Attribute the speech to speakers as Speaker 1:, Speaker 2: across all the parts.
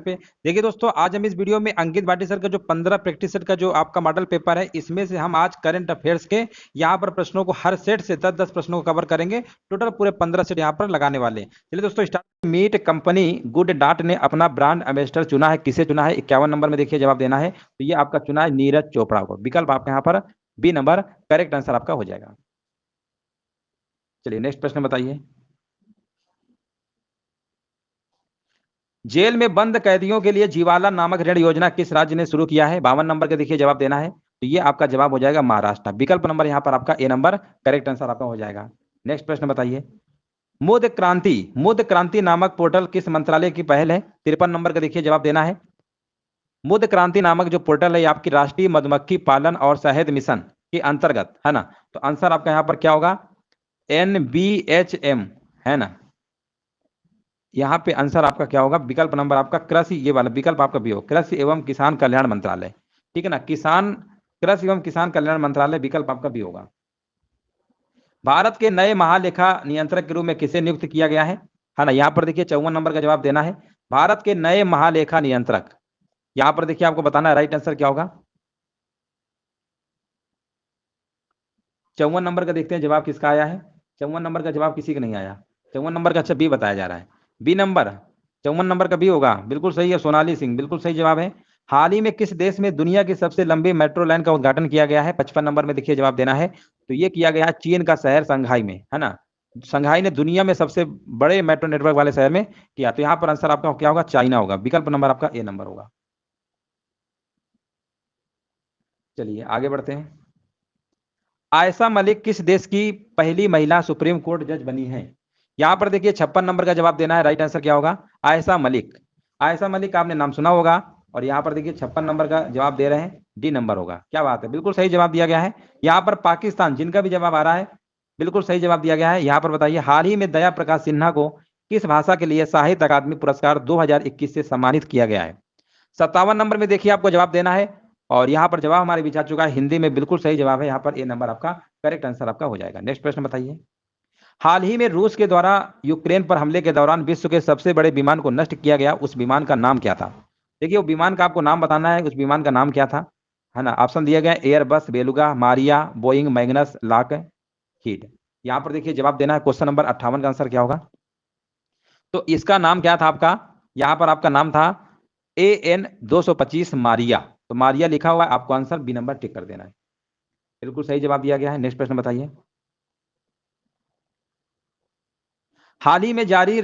Speaker 1: पे। देखिए दोस्तों, आज हम इस वीडियो में अंकित भाटी सर का जो 15 प्रैक्टिस सेट का जो आपका मॉडल पेपर है, इसमें से हम आज करंट अफेयर्स के यहाँ पर प्रश्नों को हर सेट से 10-10 प्रश्नों को कवर करेंगे। टोटल पूरे 15 सेट यहाँ पर लगाने वाले हैं। चलिए दोस्तों start. Meat company Good Dot ने अपना ब्रांड एम्बेसडर चुना है, किसे चुना है? 51 नंबर में देखिए जवाब देना है। तो ये आपका चुना है नीरज चोपड़ा को। विकल्प आपका यहाँ पर बी नंबर करेक्ट आंसर आपका हो जाएगा। चलिए नेक्स्ट प्रश्न बताइए। जेल में बंद कैदियों के लिए जीवाला नामक ऋण योजना किस राज्य ने शुरू किया है? 52 नंबर का देखिए जवाब देना है। तो ये आपका जवाब हो जाएगा महाराष्ट्र। विकल्प नंबर यहाँ पर आपका ए नंबर करेक्ट आंसर आपका हो जाएगा। नेक्स्ट प्रश्न बताइए। मुद क्रांति नामक पोर्टल किस मंत्रालय की पहल है? 53 नंबर का देखिए जवाब देना है। मुद क्रांति नामक जो पोर्टल है आपकी राष्ट्रीय मधुमक्खी पालन और शहद मिशन के अंतर्गत है ना। तो आंसर आपका यहाँ पर क्या होगा? NBHM है ना। यहाँ पे आंसर आपका क्या होगा? विकल्प नंबर आपका कृषि, ये वाला विकल्प आपका भी हो, कृषि एवं किसान कल्याण मंत्रालय। ठीक है ना, कृषि एवं किसान कल्याण मंत्रालय विकल्प आपका भी होगा। भारत के नए महालेखा नियंत्रक के रूप में किसे नियुक्त किया गया है ना? यहाँ पर देखिए 54 नंबर का जवाब देना है। भारत के नए महालेखा नियंत्रक, यहाँ पर देखिए आपको बताना है राइट आंसर क्या होगा। 54 नंबर का देखते हैं जवाब किसका आया है। 54 नंबर का जवाब किसी का नहीं आया। 54 नंबर का अच्छा बी बताया जा रहा है। बी नंबर 54 नंबर का बी होगा, बिल्कुल सही है। सोनाली सिंह बिल्कुल सही जवाब है। हाल ही में किस देश में दुनिया की सबसे लंबी मेट्रो लाइन का उद्घाटन किया गया है? 55 नंबर में देखिए जवाब देना है। तो ये किया गया है चीन का शहर संघाई में, है ना। संघाई ने दुनिया में सबसे बड़े मेट्रो नेटवर्क वाले शहर में किया। तो यहाँ पर आंसर आपका क्या होगा? चाइना होगा। विकल्प नंबर आपका ए नंबर होगा। चलिए आगे बढ़ते हैं। आयशा मलिक किस देश की पहली महिला सुप्रीम कोर्ट जज बनी है? यहां पर देखिए 56 नंबर का जवाब देना है। राइट आंसर क्या होगा? आयशा मलिक। आयशा मलिक का आपने नाम सुना होगा। और यहाँ पर देखिए 56 नंबर का जवाब दे रहे हैं, डी नंबर होगा। क्या बात है, बिल्कुल सही जवाब दिया गया है। यहाँ पर पाकिस्तान, जिनका भी जवाब आ रहा है बिल्कुल सही जवाब दिया गया है। यहाँ पर बताइए, हाल ही में दया प्रकाश सिन्हा को किस भाषा के लिए साहित्य अकादमी पुरस्कार 2021 से सम्मानित किया गया है? 57 नंबर में देखिए आपको जवाब देना है। और यहाँ पर जवाब हमारे बीच आ चुका है हिंदी में, बिल्कुल सही जवाब है। यहाँ पर ए नंबर आपका करेक्ट आंसर आपका हो जाएगा। नेक्स्ट प्रश्न बताइए। हाल ही में रूस के द्वारा यूक्रेन पर हमले के दौरान विश्व के सबसे बड़े विमान को नष्ट किया गया, उस विमान का नाम क्या था? देखिए वो विमान का आपको नाम बताना है, उस विमान का नाम क्या था, है ना। ऑप्शन दिया गया Airbus, Beluga, Maria, Boeing, Magnus, Lockheed. यहाँ पर देखिए जवाब देना है। क्वेश्चन नंबर 58 का आंसर क्या होगा? तो इसका नाम क्या था आपका? यहाँ पर आपका नाम था AN-225 मारिया। तो मारिया लिखा हुआ है, आपको आंसर बी नंबर टिक कर देना है। बिल्कुल सही जवाब दिया गया है। नेक्स्ट प्रश्न बताइए। हाल ही में जारी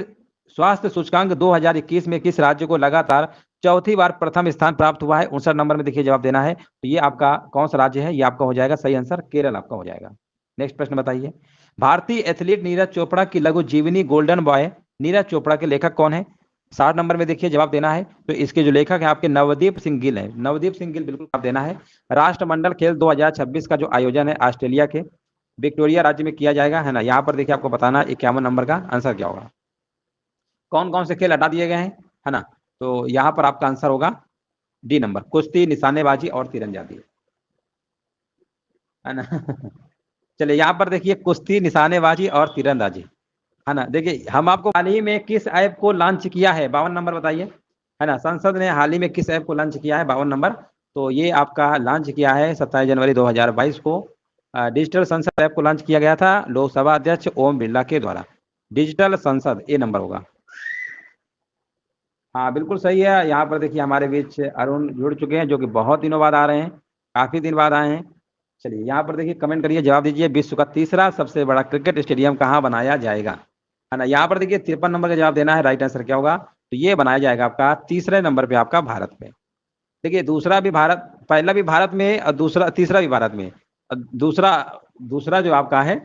Speaker 1: स्वास्थ्य सूचकांक 2021 में किस राज्य को लगातार चौथी बार प्रथम स्थान प्राप्त हुआ है? 59 नंबर में देखिए जवाब देना है। तो ये आपका कौन सा राज्य है? ये आपका हो जाएगा सही आंसर केरल आपका हो जाएगा। नेक्स्ट प्रश्न बताइए। भारतीय एथलीट नीरज चोपड़ा की लघु जीवनी गोल्डन बॉय नीरज चोपड़ा के लेखक कौन है? 60 नंबर में देखिए जवाब देना है। तो इसके जो लेखक है आपके नवदीप सिंह गिल है। नवदीप सिंह गिल बिल्कुल जवाब देना है। राष्ट्रमंडल खेल 2026 का जो आयोजन है ऑस्ट्रेलिया के विक्टोरिया राज्य में किया जाएगा, है ना। यहाँ पर देखिए आपको बताना 51 नंबर का आंसर क्या होगा। कौन कौन से खेल हटा दिए गए हैं, है ना। तो यहाँ पर आपका आंसर होगा डी नंबर, कुश्ती, निशानेबाजी और तीरंदाजी, है ना। चलिए यहाँ पर देखिए कुश्ती, निशानेबाजी और तीरंदाजी, है ना। देखिए हम आपको हाल ही में किस ऐप को लॉन्च किया है? 52 नंबर बताइए, है ना। संसद ने हाल ही में किस ऐप को लॉन्च किया है? 52 नंबर। तो ये आपका लॉन्च किया है 27 जनवरी 2022 को। डिजिटल संसद ऐप को लॉन्च किया गया था लोकसभा अध्यक्ष ओम बिरला के द्वारा। डिजिटल संसद ए नंबर होगा। हाँ बिल्कुल सही है। यहाँ पर देखिए हमारे बीच अरुण जुड़ चुके हैं, जो कि बहुत दिनों बाद आ रहे हैं, काफी दिन बाद आए हैं। चलिए यहाँ पर देखिए कमेंट करिए, जवाब दीजिए। विश्व का तीसरा सबसे बड़ा क्रिकेट स्टेडियम कहाँ बनाया जाएगा, है ना। यहाँ पर देखिए 53 नंबर का जवाब देना है। राइट आंसर क्या होगा? तो ये बनाया जाएगा आपका तीसरे नंबर पे आपका भारत में। देखिए दूसरा भी भारत, पहला भी भारत में और दूसरा तीसरा भी भारत में। दूसरा दूसरा जो आपका है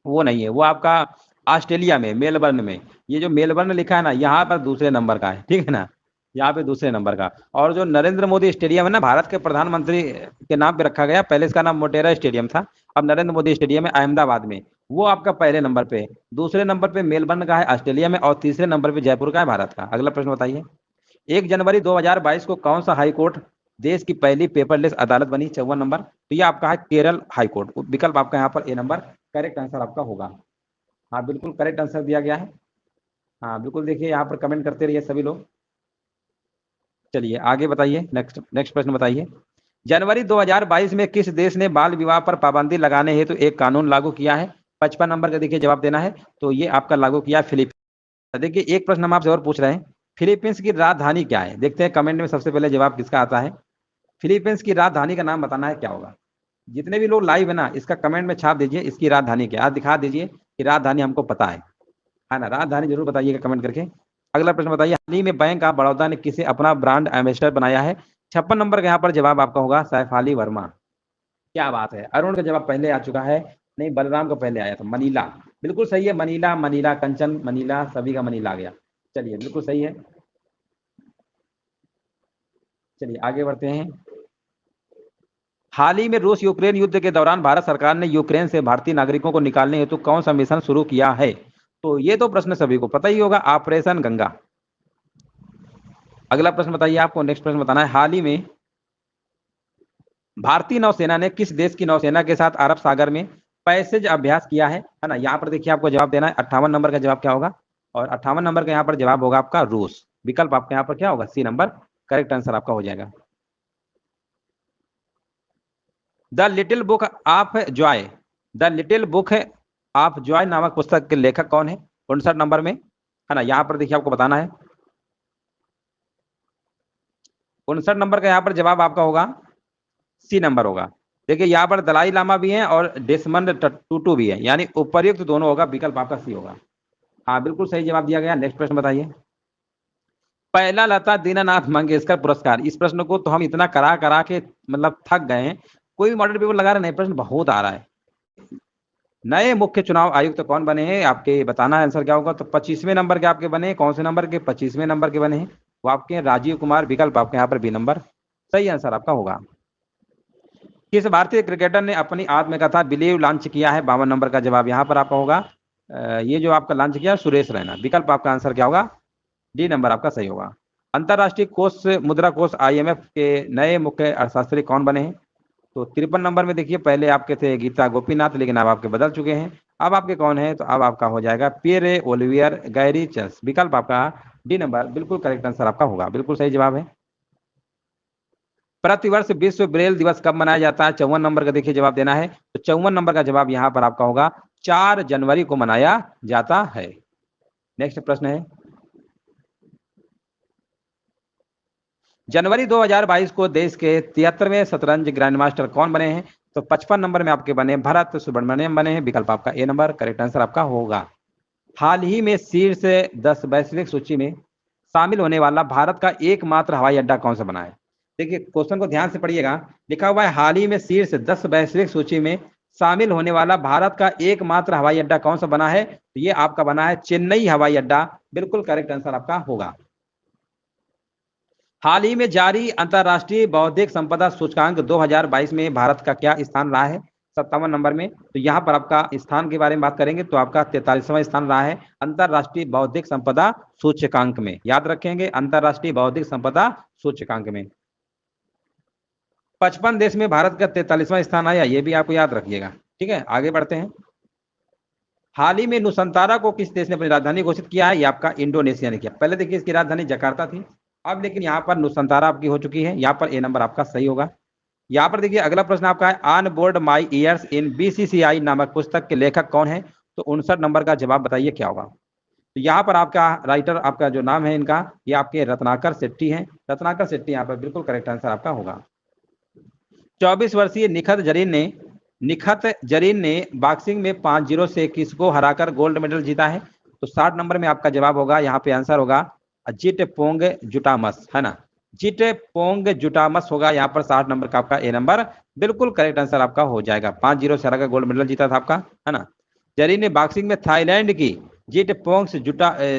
Speaker 1: वो नहीं है, वो आपका ऑस्ट्रेलिया में मेलबर्न में। ये जो मेलबर्न लिखा है ना, यहाँ पर दूसरे नंबर का है, ठीक है ना। यहाँ पे दूसरे नंबर का। और जो नरेंद्र मोदी स्टेडियम है ना, भारत के प्रधानमंत्री के नाम पे रखा गया। पहले इसका नाम मोटेरा स्टेडियम था, अब नरेंद्र मोदी स्टेडियम है अहमदाबाद में। वो आपका पहले नंबर पे। दूसरे नंबर पे मेलबर्न का है ऑस्ट्रेलिया में, और तीसरे नंबर पे जयपुर का है भारत का। अगला प्रश्न बताइए। 1 जनवरी 2022 को कौन सा हाई कोर्ट देश की पहली पेपरलेस अदालत बनी? 54 नंबर। तो ये आपका है केरल हाई कोर्ट। विकल्प आपका यहाँ पर ए नंबर करेक्ट आंसर आपका होगा। हाँ बिल्कुल करेक्ट आंसर दिया गया है। हाँ बिल्कुल, देखिए यहाँ पर कमेंट करते रहिए सभी लोग। चलिए आगे बताइए, नेक्स्ट प्रश्न बताइए। जनवरी 2022 में किस देश ने बाल विवाह पर पाबंदी लगाने हेतु एक कानून लागू किया है? 55 नंबर का देखिए जवाब देना है। तो ये आपका लागू किया फिलीपींस। देखिए एक प्रश्न हम आपसे और पूछ रहे हैं, फिलीपींस की राजधानी क्या है? देखते हैं कमेंट में सबसे पहले जवाब किसका आता है। फिलीपींस की राजधानी का नाम बताना है, क्या होगा? जितने भी लोग लाइव है ना, इसका कमेंट में छाप दीजिए, इसकी राजधानी क्या है, दिखा दीजिए कि राजधानी हमको पता है ना? राजधानी जरूर बताइएगा कमेंट करके। अगला प्रश्न बताइए, हाल ही में बैंक ऑफ बड़ौदा ने किसे अपना ब्रांड एम्बेसडर बनाया है? 56 नंबर का यहाँ पर जवाब आपका होगा सैफाली वर्मा। क्या बात है, अरुण का जवाब पहले आ चुका है, नहीं बलराम का पहले आया था। मनीला बिल्कुल सही है, मनीला, मनीला कंचन, मनीला सभी का मनीला आ गया। चलिए बिल्कुल सही है। चलिए आगे बढ़ते हैं। हाल ही में रूस यूक्रेन युद्ध के दौरान भारत सरकार ने यूक्रेन से भारतीय नागरिकों को निकालने हेतु कौन सा मिशन शुरू किया है? तो ये तो प्रश्न सभी को पता ही होगा, ऑपरेशन गंगा। अगला प्रश्न बताइए, आपको नेक्स्ट प्रश्न बताना है। हाल ही में भारतीय नौसेना ने किस देश की नौसेना के साथ अरब सागर में पैसेज अभ्यास किया है ना? यहाँ पर देखिए आपको जवाब देना है। 58 नंबर का जवाब क्या होगा? और 58 नंबर का यहाँ पर जवाब होगा आपका रूस। विकल्प आपका यहाँ पर क्या होगा? सी नंबर करेक्ट आंसर आपका हो जाएगा। The little book of Joy, the little book of Joy नामक पुस्तक के लेखक कौन है? 59 नंबर में, है ना? यहाँ पर देखिए आपको बताना है। 59 नंबर का यहाँ पर जवाब आपका होगा सी नंबर होगा। देखिए यहाँ पर दलाई लामा भी है और डेसमंड टूटू भी है, यानी उपर्युक्त दोनों होगा, विकल्प आपका सी होगा। हाँ बिल्कुल सही जवाब दिया गया। नेक्स्ट प्रश्न बताइए। पहला लता दीनानाथ मंगेशकर पुरस्कार, इस प्रश्न को तो हम इतना करा करा के मतलब थक गए हैं, कोई भी मॉडल पेपर लगा रहे नहीं, प्रश्न बहुत आ रहा है। नए मुख्य चुनाव आयुक्त कौन बने हैं? आपके बताना है आंसर क्या होगा। तो 25वें नंबर के आपके बने, कौन से नंबर के? 25वें नंबर के बने हैं, वो आपके राजीव कुमार, विकल्प आपके यहाँ पर बी नंबर सही आंसर आपका होगा। किस भारतीय क्रिकेटर ने अपनी आत्मकथा बिलीव लॉन्च किया है? 52 नंबर का जवाब यहाँ पर आपका होगा ये जो आपका लॉन्च किया सुरेश रैना, विकल्प आपका आंसर क्या होगा? डी नंबर आपका सही होगा। अंतरराष्ट्रीय कोष मुद्रा कोष IMF के नए मुख्य अर्थशास्त्री कौन बने हैं? तो 53 नंबर में देखिए, पहले आपके थे गीता गोपीनाथ, लेकिन अब आपके बदल चुके हैं। अब आपके कौन है? तो अब आपका हो जाएगा पियरे ओलिवियर गैरीचस, विकल्प आपका डी नंबर बिल्कुल करेक्ट आंसर आपका होगा, बिल्कुल सही जवाब है। प्रतिवर्ष विश्व ब्रेल दिवस कब मनाया जाता है? 54 नंबर का देखिए जवाब देना है। तो 54 नंबर का जवाब यहाँ पर आपका होगा 4 जनवरी को मनाया जाता है। नेक्स्ट प्रश्न है, जनवरी 2022 को देश के 73वें शतरंज ग्रैंड मास्टर कौन बने हैं? तो 55 नंबर में आपके बने भरत सुब्रमण्यम बने हैं, विकल्प आपका ए नंबर करेक्ट आंसर आपका होगा। हाल ही में शीर्ष 10 वैश्विक सूची में शामिल होने वाला भारत का एकमात्र हवाई अड्डा कौन सा बना है? देखिए क्वेश्चन को ध्यान से पढ़िएगा, लिखा हुआ है हाल ही में शीर्ष 10 वैश्विक सूची में शामिल होने वाला भारत का एकमात्र हवाई अड्डा कौन सा बना है? तो ये आपका बना है चेन्नई हवाई अड्डा, बिल्कुल करेक्ट आंसर आपका होगा। हाल ही में जारी अंतरराष्ट्रीय बौद्धिक संपदा सूचकांक 2022 में भारत का क्या स्थान रहा है? 57 नंबर में। तो यहाँ पर आपका स्थान के बारे में बात करेंगे तो आपका 43वां स्थान रहा है अंतरराष्ट्रीय बौद्धिक संपदा सूचकांक में, याद रखेंगे अंतरराष्ट्रीय बौद्धिक संपदा सूचकांक में 55 देश में भारत का 43वां स्थान आया, ये भी आपको याद रखिएगा। ठीक है, आगे बढ़ते हैं। हाल ही में नुसंतारा को किस देश ने अपनी राजधानी घोषित किया है? ये आपका इंडोनेशिया ने किया। पहले देखिए इसकी राजधानी जकार्ता थी, अब लेकिन यहाँ पर नुसंतारा आपकी हो चुकी है, यहाँ पर ए नंबर आपका सही होगा। यहाँ पर देखिए अगला प्रश्न आपका है, on board my years in BCCI नामक पुस्तक के लेखक कौन है? तो 59 नंबर का जवाब बताइए क्या होगा। तो यहाँ पर आपका राइटर आपका जो नाम है इनका, ये आपके रत्नाकर शेट्टी हैं, रत्नाकर शेट्टी यहाँ पर बिल्कुल करेक्ट आंसर आपका होगा। 24 वर्षीय निखत जरीन ने बॉक्सिंग में 5-0 से किसको हराकर गोल्ड मेडल जीता है? तो 60 नंबर में आपका जवाब होगा, यहाँ पे आंसर होगा जिट पोंग जुटामस, है ना? जिट पोंग जुटामस होगा यहाँ पर 60 नंबर का आपका ए नंबर बिल्कुल करेक्ट आंसर आपका हो जाएगा। 5-0 से हराकर गोल्ड मेडल जीता था आपका, है ना? जरीन ने बॉक्सिंग में थाईलैंड की जिट पोंग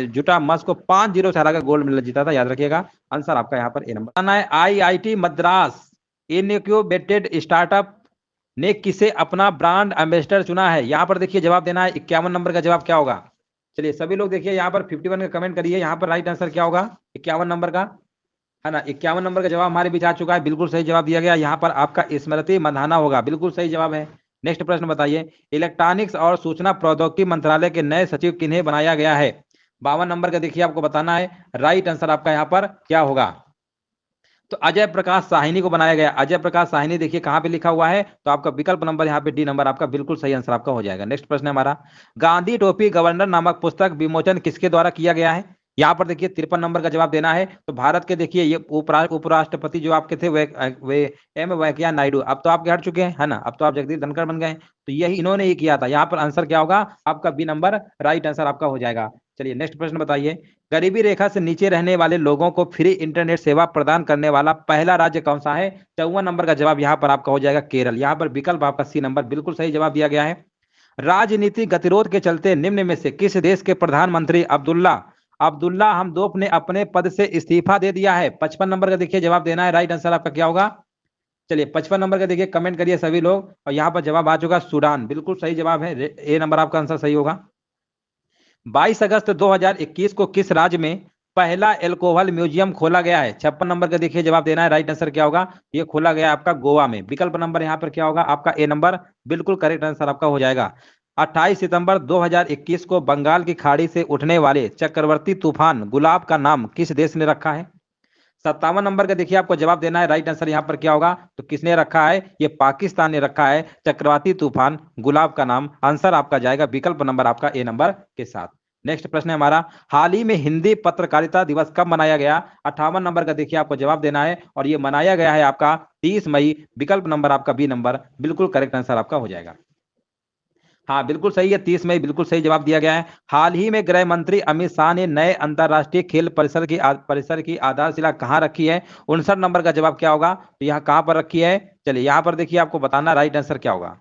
Speaker 1: जुटामस को 5-0 से हराकर गोल्ड मेडल जीता था, याद रखिएगा। आंसर आपका यहाँ पर ए नंबर है। IIT मद्रास इनक्यूबेटेड स्टार्टअप ने किसे अपना ब्रांड एम्बेसडर चुना है? यहाँ पर देखिए जवाब देना है। 51 नंबर का जवाब क्या होगा? चलिए सभी लोग देखिए यहाँ पर 51 का कमेंट करिए, यहाँ पर राइट आंसर क्या होगा? 51 नंबर का, है ना? 51 नंबर का जवाब हमारे बीच आ चुका है, बिल्कुल सही जवाब दिया गया। यहाँ पर आपका स्मृति मंधाना होगा, बिल्कुल सही जवाब है। नेक्स्ट प्रश्न बताइए, इलेक्ट्रॉनिक्स और सूचना प्रौद्योगिकी मंत्रालय के नए सचिव किन्हें बनाया गया है? 52 नंबर का देखिए आपको बताना है, राइट आंसर आपका यहाँ पर क्या होगा? तो अजय प्रकाश साहिनी को बनाया गया। अजय प्रकाश साहिनी देखिए कहां पे लिखा हुआ है, तो आपका विकल्प नंबर यहाँ पे डी नंबर आपका बिल्कुल सही आंसर आपका हो जाएगा। नेक्स्ट प्रश्न है हमारा, गांधी टोपी गवर्नर नामक पुस्तक विमोचन किसके द्वारा किया गया है? यहाँ पर देखिए 53 नंबर का जवाब देना है। तो भारत के देखिए ये उपराष्ट्रपति जो आपके थे वे एम वेंकैया नायडू, अब तो आपके हट चुके हैं, है ना, अब तो आप जगदीप धनखड़ बन गए। तो यही इन्होंने ही किया था। यहाँ पर आंसर क्या होगा आपका बी नंबर राइट आंसर आपका हो जाएगा। चलिए नेक्स्ट प्रश्न बताइए, गरीबी रेखा से नीचे रहने वाले लोगों को फ्री इंटरनेट सेवा प्रदान करने वाला पहला राज्य कौन सा है? 54 नंबर का जवाब यहाँ पर आपका हो जाएगा केरल। यहाँ पर विकल्प आपका सी नंबर बिल्कुल सही जवाब दिया गया है। राजनीतिक गतिरोध के चलते निम्न में से किस देश के प्रधानमंत्री अब्दुल्ला अब्दुल्ला हमदोक ने अपने पद से इस्तीफा दे दिया है? 55 नंबर का देखिए जवाब देना है। राइट आंसर आपका क्या होगा? चलिए 55 नंबर का देखिए कमेंट करिए सभी लोग। और यहाँ पर जवाब आ चुका सूडान, बिल्कुल सही जवाब है, ए नंबर आपका आंसर सही होगा। 22 अगस्त 2021 को किस राज्य में पहला एल्कोहल म्यूजियम खोला गया है? 56 नंबर का देखिए जवाब देना है। राइट आंसर क्या होगा? ये खोला गया आपका गोवा में। विकल्प नंबर यहाँ पर क्या होगा आपका? ए नंबर बिल्कुल करेक्ट आंसर आपका हो जाएगा। 28 सितंबर 2021 को बंगाल की खाड़ी से उठने वाले चक्रवर्ती तूफान गुलाब का नाम किस देश ने रखा है? 57 नंबर का देखिए आपको जवाब देना है। राइट आंसर यहाँ पर क्या होगा? तो किसने रखा है? ये पाकिस्तान ने रखा है चक्रवाती तूफान गुलाब का नाम। आंसर आपका जाएगा विकल्प नंबर आपका ए नंबर के साथ। नेक्स्ट प्रश्न है हमारा, हाल ही में हिंदी पत्रकारिता दिवस कब मनाया गया? 58 नंबर का देखिए आपको जवाब देना है, और ये मनाया गया है आपका 30 मई। विकल्प नंबर आपका बी नंबर बिल्कुल करेक्ट आंसर आपका हो जाएगा। हाँ बिल्कुल सही है, 30 मई बिल्कुल सही जवाब दिया गया है। हाल ही में गृह मंत्री अमित शाह ने नए अंतर्राष्ट्रीय खेल परिसर की आधारशिला कहाँ रखी है? 59 नंबर का जवाब क्या होगा? तो यहाँ कहाँ पर रखी है? चलिए यहाँ पर देखिए आपको बताना राइट आंसर क्या होगा।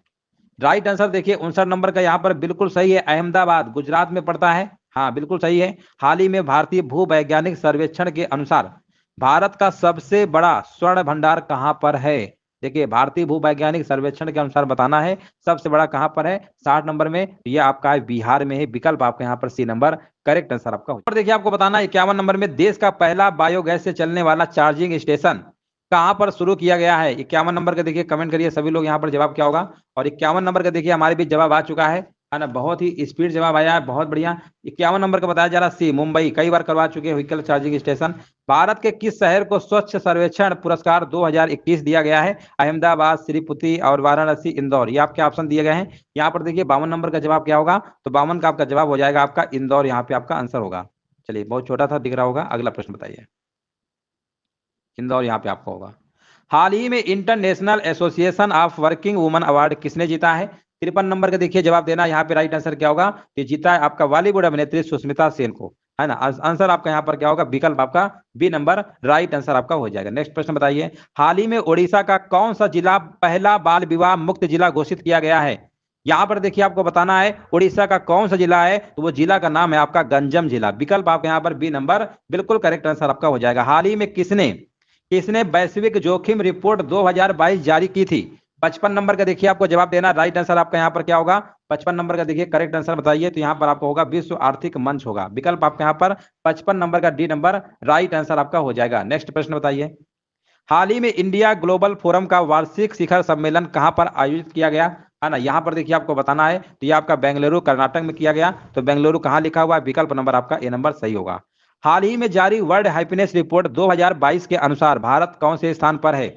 Speaker 1: राइट आंसर देखिए 59 नंबर का यहाँ पर बिल्कुल सही है, अहमदाबाद गुजरात में पड़ता है। हाँ बिल्कुल सही है। हाल ही में भारतीय भूवैज्ञानिक सर्वेक्षण के अनुसार भारत का सबसे बड़ा स्वर्ण भंडार कहाँ पर है? देखिए भारतीय भूवैज्ञानिक सर्वेक्षण के अनुसार बताना है सबसे बड़ा कहां पर है। 60 नंबर में ये आपका है बिहार में है। विकल्प आपका यहाँ पर सी नंबर करेक्ट आंसर आपका हो। देखिए आपको बताना है 51 नंबर में, देश का पहला बायोगैस से चलने वाला चार्जिंग स्टेशन कहां पर शुरू किया गया है? 51 नंबर का देखिए कमेंट करिए सभी लोग, यहाँ पर जवाब क्या होगा। और 51 नंबर का देखिए हमारे बीच जवाब आ चुका है ना, बहुत ही स्पीड जवाब आया है, बहुत बढ़िया। 51 नंबर का बताया जा रहा सी मुंबई, कई बार करवा चुके हैं व्हीकल चार्जिंग स्टेशन। भारत के किस शहर को स्वच्छ सर्वेक्षण पुरस्कार 2021 दिया गया है? अहमदाबाद, श्रीपुती और वाराणसी, इंदौर, ये आपके ऑप्शन दिए गए हैं। यहाँ पर देखिए 52 नंबर का जवाब क्या होगा? तो 52 का आपका जवाब हो जाएगा आपका इंदौर, यहाँ पे आपका आंसर होगा। चलिए बहुत छोटा था दिख रहा होगा। अगला प्रश्न बताइए। इंदौर यहाँ पे आपका होगा। हाल ही में international association of working woman award किसने जीता है? 53 नंबर का देखिए जवाब देना। यहाँ पे राइट आंसर क्या होगा? ये जीता है आपका बॉलीवुड अभिनेत्री सुष्मिता सेन को, है ना। आंसर आपका यहाँ पर क्या होगा? विकल्प आपका बी नंबर राइट आंसर आपका हो जाएगा। नेक्स्ट प्रश्न बताइए, हाल ही में ओडिशा का कौन सा जिला पहला बाल विवाह मुक्त जिला घोषित किया गया है? यहाँ पर देखिए आपको बताना है उड़ीसा का कौन सा जिला है, तो वो जिला का नाम है आपका गंजम जिला। विकल्प आपका यहाँ पर बी नंबर बिल्कुल करेक्ट आंसर आपका हो जाएगा। हाल ही में किसने किसने वैश्विक जोखिम रिपोर्ट 2022 जारी की थी? 55 नंबर का देखिए आपको जवाब देना। राइट आंसर आपका यहाँ पर क्या होगा? 55 नंबर का देखिए करेक्ट आंसर बताइए, तो यहाँ पर आपको होगा विश्व आर्थिक मंच होगा। विकल्प आपका यहाँ पर 55 नंबर का डी नंबर राइट आंसर आपका हो जाएगा। नेक्स्ट प्रश्न बताइए, हाल ही में इंडिया ग्लोबल फोरम का वार्षिक शिखर सम्मेलन कहां पर आयोजित किया गया, है ना। यहाँ पर देखिए आपको बताना है, तो ये आपका बेंगलुरु कर्नाटक में किया गया। तो बेंगलुरु कहाँ लिखा हुआ है? विकल्प नंबर आपका ए नंबर सही होगा। हाल ही में जारी वर्ल्ड हैप्पीनेस रिपोर्ट 2022 के अनुसार भारत कौन से स्थान पर है?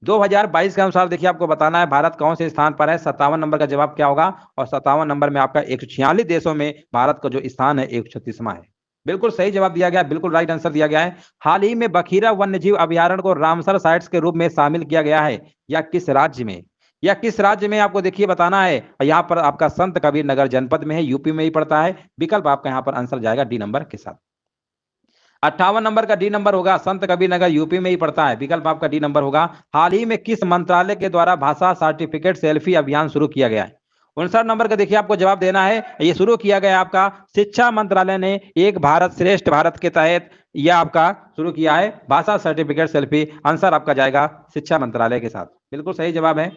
Speaker 1: 2022 के अनुसार देखिए आपको बताना है भारत कौन से स्थान पर है। 57 नंबर का जवाब क्या होगा? और 57 नंबर में आपका 146 देशों में भारत का जो स्थान है 136वां है। बिल्कुल सही जवाब दिया गया, बिल्कुल राइट आंसर दिया गया है। हाल ही में बखीरा वन्यजीव अभयारण्य को रामसर साइट्स के रूप में शामिल किया गया है, या किस राज्य में? या किस राज्य में आपको देखिए बताना है। यहाँ पर आपका संत कबीर नगर जनपद में है, यूपी में ही पड़ता है। विकल्प आपका यहाँ पर आंसर जाएगा डी नंबर के साथ। 58 नंबर का डी नंबर होगा, संत कबीर नगर यूपी में ही पड़ता है। विकल्प आपका डी नंबर होगा। हाल ही में किस मंत्रालय के द्वारा भाषा सर्टिफिकेट सेल्फी अभियान शुरू किया गया है? 59 नंबर का देखिए आपको जवाब देना है। ये शुरू किया गया आपका शिक्षा मंत्रालय ने एक भारत श्रेष्ठ भारत के तहत यह आपका शुरू किया है भाषा सर्टिफिकेट सेल्फी। आंसर आपका जाएगा शिक्षा मंत्रालय के साथ, बिल्कुल सही जवाब है।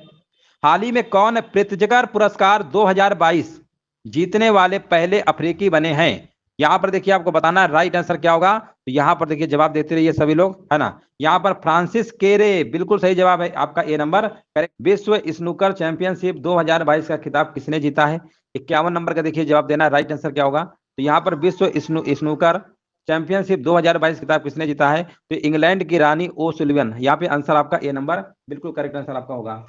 Speaker 1: हाल ही में कौन प्रित्जकर पुरस्कार 2022 जीतने वाले पहले अफ्रीकी बने हैं? यहां पर देखिए आपको बताना है राइट आंसर क्या होगा। तो यहां पर देखिए जवाब देते रहिए सभी लोग, है ना। यहां पर फ्रांसिस केरे बिल्कुल सही जवाब है आपका ए नंबर करेक्ट। विश्व स्नूकर चैंपियनशिप 2022 का खिताब किसने जीता है? 51 नंबर का देखिए जवाब देना। राइट आंसर क्या होगा? तो यहाँ पर विश्व स्नूकर चैंपियनशिप 2022 खिताब किसने जीता है? तो इंग्लैंड की रानी ओ सुलिवन। यहाँ पे आंसर आपका ए नंबर बिल्कुल करेक्ट आंसर आपका होगा।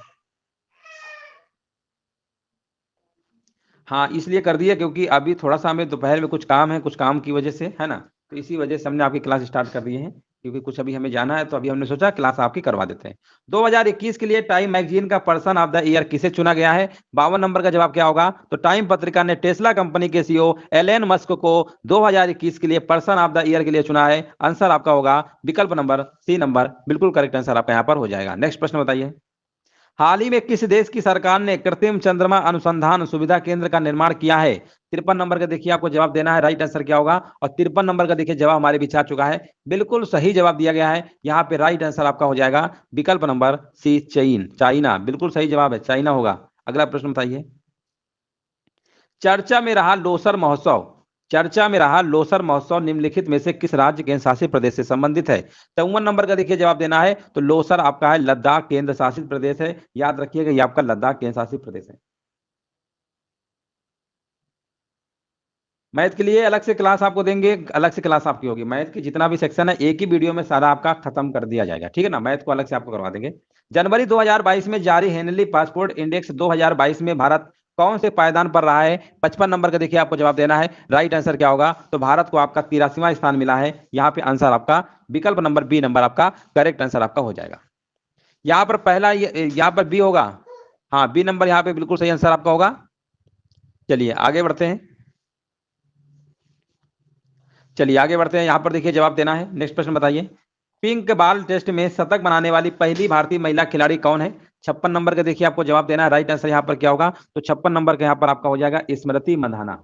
Speaker 1: हाँ इसलिए कर दिया क्योंकि अभी थोड़ा सा हमें दोपहर में कुछ काम है, कुछ काम की वजह से, है ना, तो इसी वजह से हमने आपकी क्लास स्टार्ट कर दिए हैं, क्योंकि कुछ अभी हमें जाना है, तो अभी हमने सोचा क्लास आपकी करवा देते हैं। 2021 के लिए टाइम मैगजीन का पर्सन ऑफ द ईयर किसे चुना गया है? 52 नंबर का जवाब क्या होगा? तो टाइम पत्रिका ने टेस्ला कंपनी के सीईओ एलन मस्क को 2021 के लिए पर्सन ऑफ द ईयर के लिए चुना है। आंसर आपका होगा विकल्प नंबर सी नंबर, बिल्कुल करेक्ट आंसर आपका यहाँ पर हो जाएगा। नेक्स्ट प्रश्न बताइए। हाल ही में किस देश की सरकार ने कृत्रिम चंद्रमा अनुसंधान सुविधा केंद्र का निर्माण किया है? 53 नंबर का देखिए आपको जवाब देना है, राइट आंसर क्या होगा? और 53 नंबर का देखिए जवाब हमारे बीच आ चुका है, बिल्कुल सही जवाब दिया गया है। यहाँ पे राइट आंसर आपका हो जाएगा विकल्प नंबर सी चाइना, बिल्कुल सही जवाब है, चाइना होगा। अगला प्रश्न बताइए। चर्चा में रहा लोसर महोत्सव, चर्चा में रहा लोसर महोत्सव निम्नलिखित में से किस राज्य केंद्र शासित प्रदेश से संबंधित है? 53 नंबर का देखिए जवाब देना है, तो लोसर आपका है लद्दाख केंद्र शासित प्रदेश है, याद रखिएगा ये आपका लद्दाख केंद्र शासित प्रदेश है। मैथ के लिए अलग से क्लास आपको देंगे, अलग से क्लास आपकी होगी, मैथ की जितना भी सेक्शन है एक ही वीडियो में सारा आपका खत्म कर दिया जाएगा, ठीक है ना, मैथ को अलग से आपको करवा देंगे। जनवरी 2022 में जारी हेनली पासपोर्ट इंडेक्स 2022 में भारत कौन से पायदान पर रहा है? 55 नंबर का देखिए आपको जवाब देना है, राइट आंसर क्या होगा? तो भारत को आपका 83वां स्थान मिला है। यहाँ पे आंसर आपका विकल्प नंबर बी नंबर आपका करेक्ट आंसर आपका हो जाएगा। यहाँ पर पहला यहाँ पर बी होगा, हाँ बी नंबर यहाँ पे बिल्कुल सही आंसर आपका होगा। चलिए आगे बढ़ते हैं, चलिए आगे बढ़ते हैं। यहाँ पर देखिए जवाब देना है, नेक्स्ट प्रश्न बताइए। पिंक बॉल टेस्ट में शतक बनाने वाली पहली भारतीय महिला खिलाड़ी कौन है? 56 नंबर का देखिए आपको जवाब देना है, राइट आंसर यहाँ पर क्या होगा? तो 56 नंबर का यहाँ पर आपका हो जाएगा स्मृति मंधाना।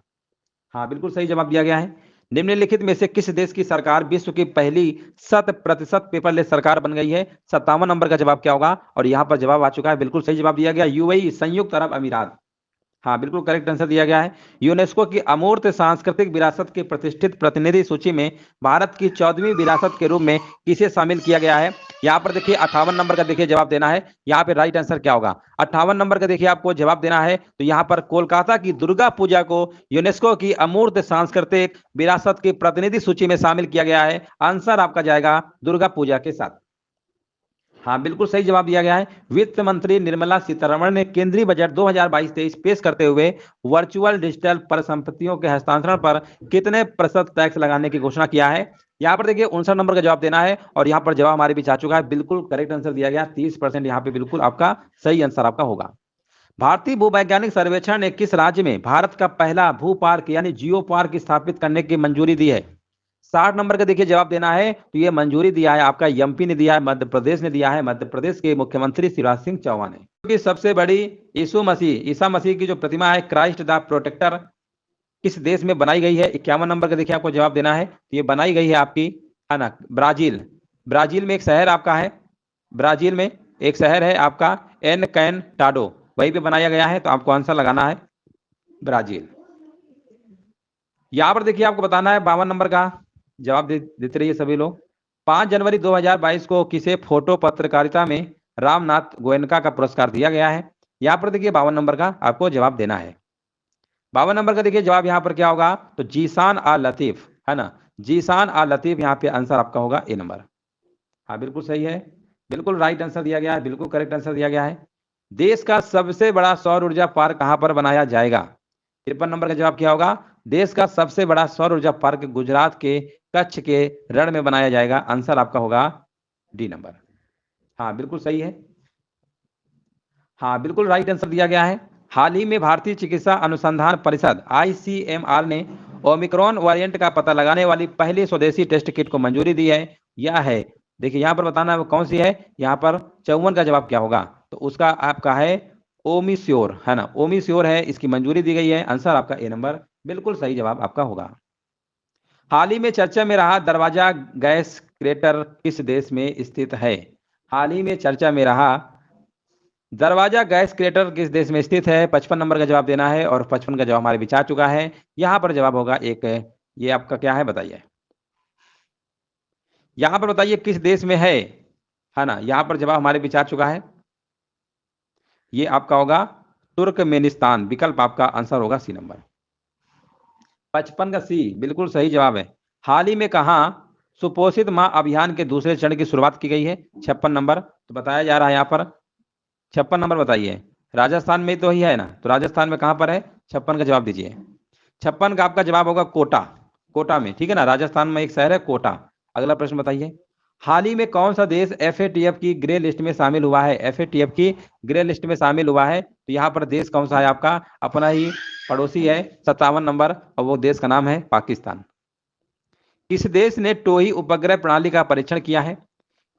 Speaker 1: हाँ बिल्कुल सही जवाब दिया गया है। निम्नलिखित में से किस देश की सरकार विश्व की पहली 100% पेपरलेस सरकार बन गई है? 57 नंबर का जवाब क्या होगा? और यहाँ पर जवाब आ चुका है, बिल्कुल सही जवाब दिया गया, यूएई संयुक्त अरब अमीरात। हाँ बिल्कुल करेक्ट आंसर दिया गया है। यूनेस्को की अमूर्त सांस्कृतिक विरासत के प्रतिष्ठित प्रतिनिधि सूची में भारत की 14वीं विरासत के रूप में किसे शामिल किया गया है? यहाँ पर देखिए 58 नंबर का देखिए जवाब देना है, यहाँ पे राइट आंसर क्या होगा? 58 नंबर का देखिए आपको जवाब देना है, तो यहाँ पर कोलकाता की दुर्गा पूजा को यूनेस्को की अमूर्त सांस्कृतिक विरासत की प्रतिनिधि सूची में शामिल किया गया है। आंसर आपका जाएगा दुर्गा पूजा के साथ। हाँ बिल्कुल सही जवाब दिया गया है। वित्त मंत्री निर्मला सीतारमण ने केंद्रीय बजट 2022-23 पेश करते हुए वर्चुअल डिजिटल परिसंपत्तियों के हस्तांतरण पर कितने प्रतिशत टैक्स लगाने की घोषणा किया है? यहाँ पर देखिए 59 नंबर का जवाब देना है, और यहाँ पर जवाब हमारे बीच आ चुका है, बिल्कुल करेक्ट आंसर दिया गया, 30% यहाँ पे बिल्कुल आपका सही आंसर आपका होगा। भारतीय भूवैज्ञानिक सर्वेक्षण ने किस राज्य में भारत का पहला भू पार्क यानी जियो पार्क स्थापित करने की मंजूरी दी है? 60 नंबर का देखिए जवाब देना है, तो ये मंजूरी दिया है आपका एमपी ने दिया है, मध्य प्रदेश ने दिया है, मध्य प्रदेश के मुख्यमंत्री शिवराज सिंह चौहान ने। क्योंकि सबसे बड़ी ईसा मसीह की जो प्रतिमा है क्राइस्ट द प्रोटेक्टर किस देश में बनाई गई है? 51 नंबर का देखिए आपको जवाब देना है, तो ये बनाई गई है आपकी, है ना, ब्राजील। ब्राजील में एक शहर आपका है, ब्राजील में एक शहर है आपका एन कैन टाडो, वहीं पे बनाया गया है, तो आपको आंसर लगाना है ब्राजील। यहां पर देखिए आपको बताना है 52 नंबर का जवाब देते रहिए सभी लोग। 5 जनवरी 2022 को किसे फोटो पत्रकारिता में रामनाथ गोयनका का पुरस्कार दिया गया है? यहाँ पर देखिए 52 नंबर का आपको जवाब देना है। 52 नंबर का देखिए जवाब यहाँ पर क्या होगा? तो जीशान आ लतीफ, है ना, जीशान आ लतीफ, यहाँ पे आंसर आपका होगा ए नंबर। हाँ बिल्कुल सही है, बिल्कुल राइट आंसर दिया गया है, बिल्कुल करेक्ट आंसर दिया गया है। देश का सबसे बड़ा सौर ऊर्जा पार्क कहां पर बनाया जाएगा? 53 नंबर का जवाब क्या होगा? देश का सबसे बड़ा सौर ऊर्जा पार्क गुजरात के कच्छ के रण में बनाया जाएगा। आंसर आपका होगा डी नंबर। हाँ बिल्कुल सही है, हाँ बिल्कुल राइट आंसर दिया गया है। हाल ही में भारतीय चिकित्सा अनुसंधान परिषद आईसीएमआर ने ओमिक्रॉन वेरिएंट का पता लगाने वाली पहली स्वदेशी टेस्ट किट को मंजूरी दी है। यह है, देखिए यहाँ पर बताना है वो कौन सी है। यहाँ पर 54 का जवाब क्या होगा? तो उसका आपका है ओमिश्योर, है ना, ओमिश्योर है, इसकी मंजूरी दी गई है। आंसर आपका ए नंबर, बिल्कुल सही जवाब आपका होगा। हाल ही में चर्चा में रहा दरवाजा गैस क्रेटर किस देश में स्थित है? हाल ही में चर्चा में रहा दरवाजा गैस क्रेटर किस देश में स्थित है? 55 नंबर का जवाब देना है, और 55 का जवाब हमारे बीच आ चुका है। यहाँ पर जवाब होगा एक, ये आपका क्या है बताइए, यहाँ पर बताइए किस देश में है ना, यहाँ पर जवाब हमारे बीच आ चुका है, ये आपका होगा तुर्कमेनिस्तान, विकल्प आपका आंसर होगा सी नंबर। 55 का सी बिल्कुल सही जवाब है। हाल ही में कहाँ सुपोषित माँ अभियान के दूसरे चरण की शुरुआत की गई है? 56 नंबर तो बताया जा रहा है यहाँ पर। 56 नंबर बताइए। राजस्थान में तो ही है ना, तो राजस्थान में कहां पर है? 56 का जवाब दीजिए। 56 का आपका जवाब होगा कोटा। कोटा में, ठीक है ना, राजस्थान में एक शहर है कोटा। अगला प्रश्न बताइए। हाल ही में कौन सा देश एफएटीएफ की ग्रे लिस्ट में शामिल हुआ है? एफएटीएफ की ग्रे लिस्ट में शामिल हुआ है, तो यहाँ पर देश कौन सा है? आपका अपना ही पड़ोसी है, 57 नंबर, और वो देश का नाम है पाकिस्तान। किस देश ने टोही उपग्रह प्रणाली का परीक्षण किया है?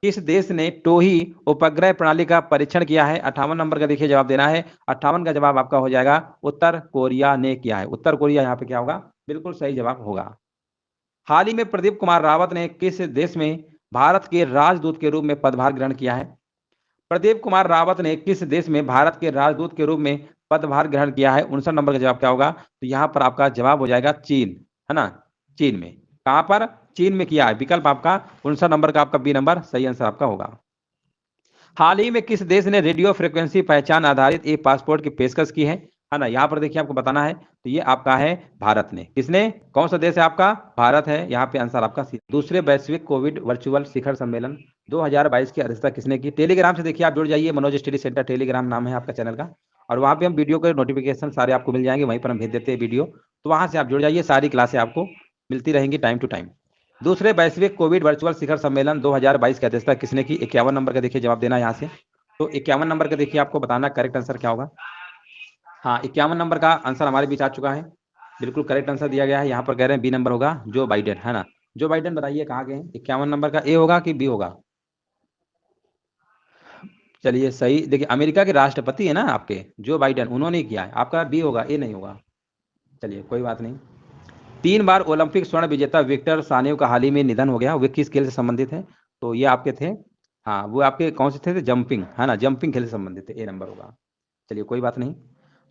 Speaker 1: किस देश ने टोही उपग्रह प्रणाली का परीक्षण किया है? 58 नंबर का देखिए जवाब देना है। 58 का जवाब आपका हो जाएगा उत्तर कोरिया ने किया है। उत्तर कोरिया यहाँ पे क्या होगा? बिल्कुल सही जवाब होगा। हाल ही में प्रदीप कुमार रावत ने किस देश में भारत के राजदूत के रूप में पदभार ग्रहण किया है? प्रदीप कुमार रावत ने किस देश में भारत के राजदूत के रूप में पदभार ग्रहण किया है? 59 नंबर का जवाब क्या होगा? तो यहाँ पर आपका जवाब हो जाएगा चीन, है ना, चीन में। कहां पर? चीन में किया है। विकल्प आपका 59 नंबर का आपका बी नंबर सही आंसर आपका होगा। हाल ही में किस देश ने रेडियो फ्रिक्वेंसी पहचान आधारित ई पासपोर्ट की पेशकश की है ना? यहाँ पर देखिए आपको बताना है, तो ये आपका है भारत ने। किसने? कौन सा देश है आपका? भारत है। यहाँ पे आंसर आपका सी। दूसरे वैश्विक कोविड वर्चुअल शिखर सम्मेलन 2022 की अध्यक्षता किसने की? टेलीग्राम से देखिए आप जुड़ जाइए, मनोज स्टडी सेंटर टेलीग्राम नाम है आपका चैनल का, और वहाँ पे हम वीडियो के नोटिफिकेशन सारे आपको मिल जाएंगे, वहीं पर हम भेज देते हैं वीडियो, तो वहाँ से आप जुड़ जाइए, सारी क्लासें आपको मिलती रहेंगी टाइम टू टाइम। दूसरे वैश्विक कोविड वर्चुअल शिखर सम्मेलन 2022 की अध्यक्षता किसने की? 51 नंबर का देखिए जवाब देना है यहाँ से। तो 51 नंबर का देखिए आपको बताना करेक्ट आंसर क्या होगा। हाँ, 51 नंबर का आंसर हमारे बीच आ चुका है, बिल्कुल करेक्ट आंसर दिया गया है। यहाँ पर कह रहे हैं बी नंबर होगा, जो बाइडेन, है ना। जो बाइडेन बताइए कहाँ गए हैं? 51 नंबर का ए होगा कि बी होगा? चलिए सही, देखिए अमेरिका के राष्ट्रपति है ना आपके जो बाइडेन, उन्होंने किया है। आपका बी होगा, ए नहीं होगा। चलिए कोई बात नहीं। 3 बार ओलंपिक स्वर्ण विजेता विक्टर सानेव का हाल ही में निधन हो गया। वे किस खेल से संबंधित है? तो ये आपके थे, हाँ, वो आपके कौन से थे? जंपिंग, है ना, जंपिंग खेल से संबंधित थे, ए नंबर होगा। चलिए कोई बात नहीं।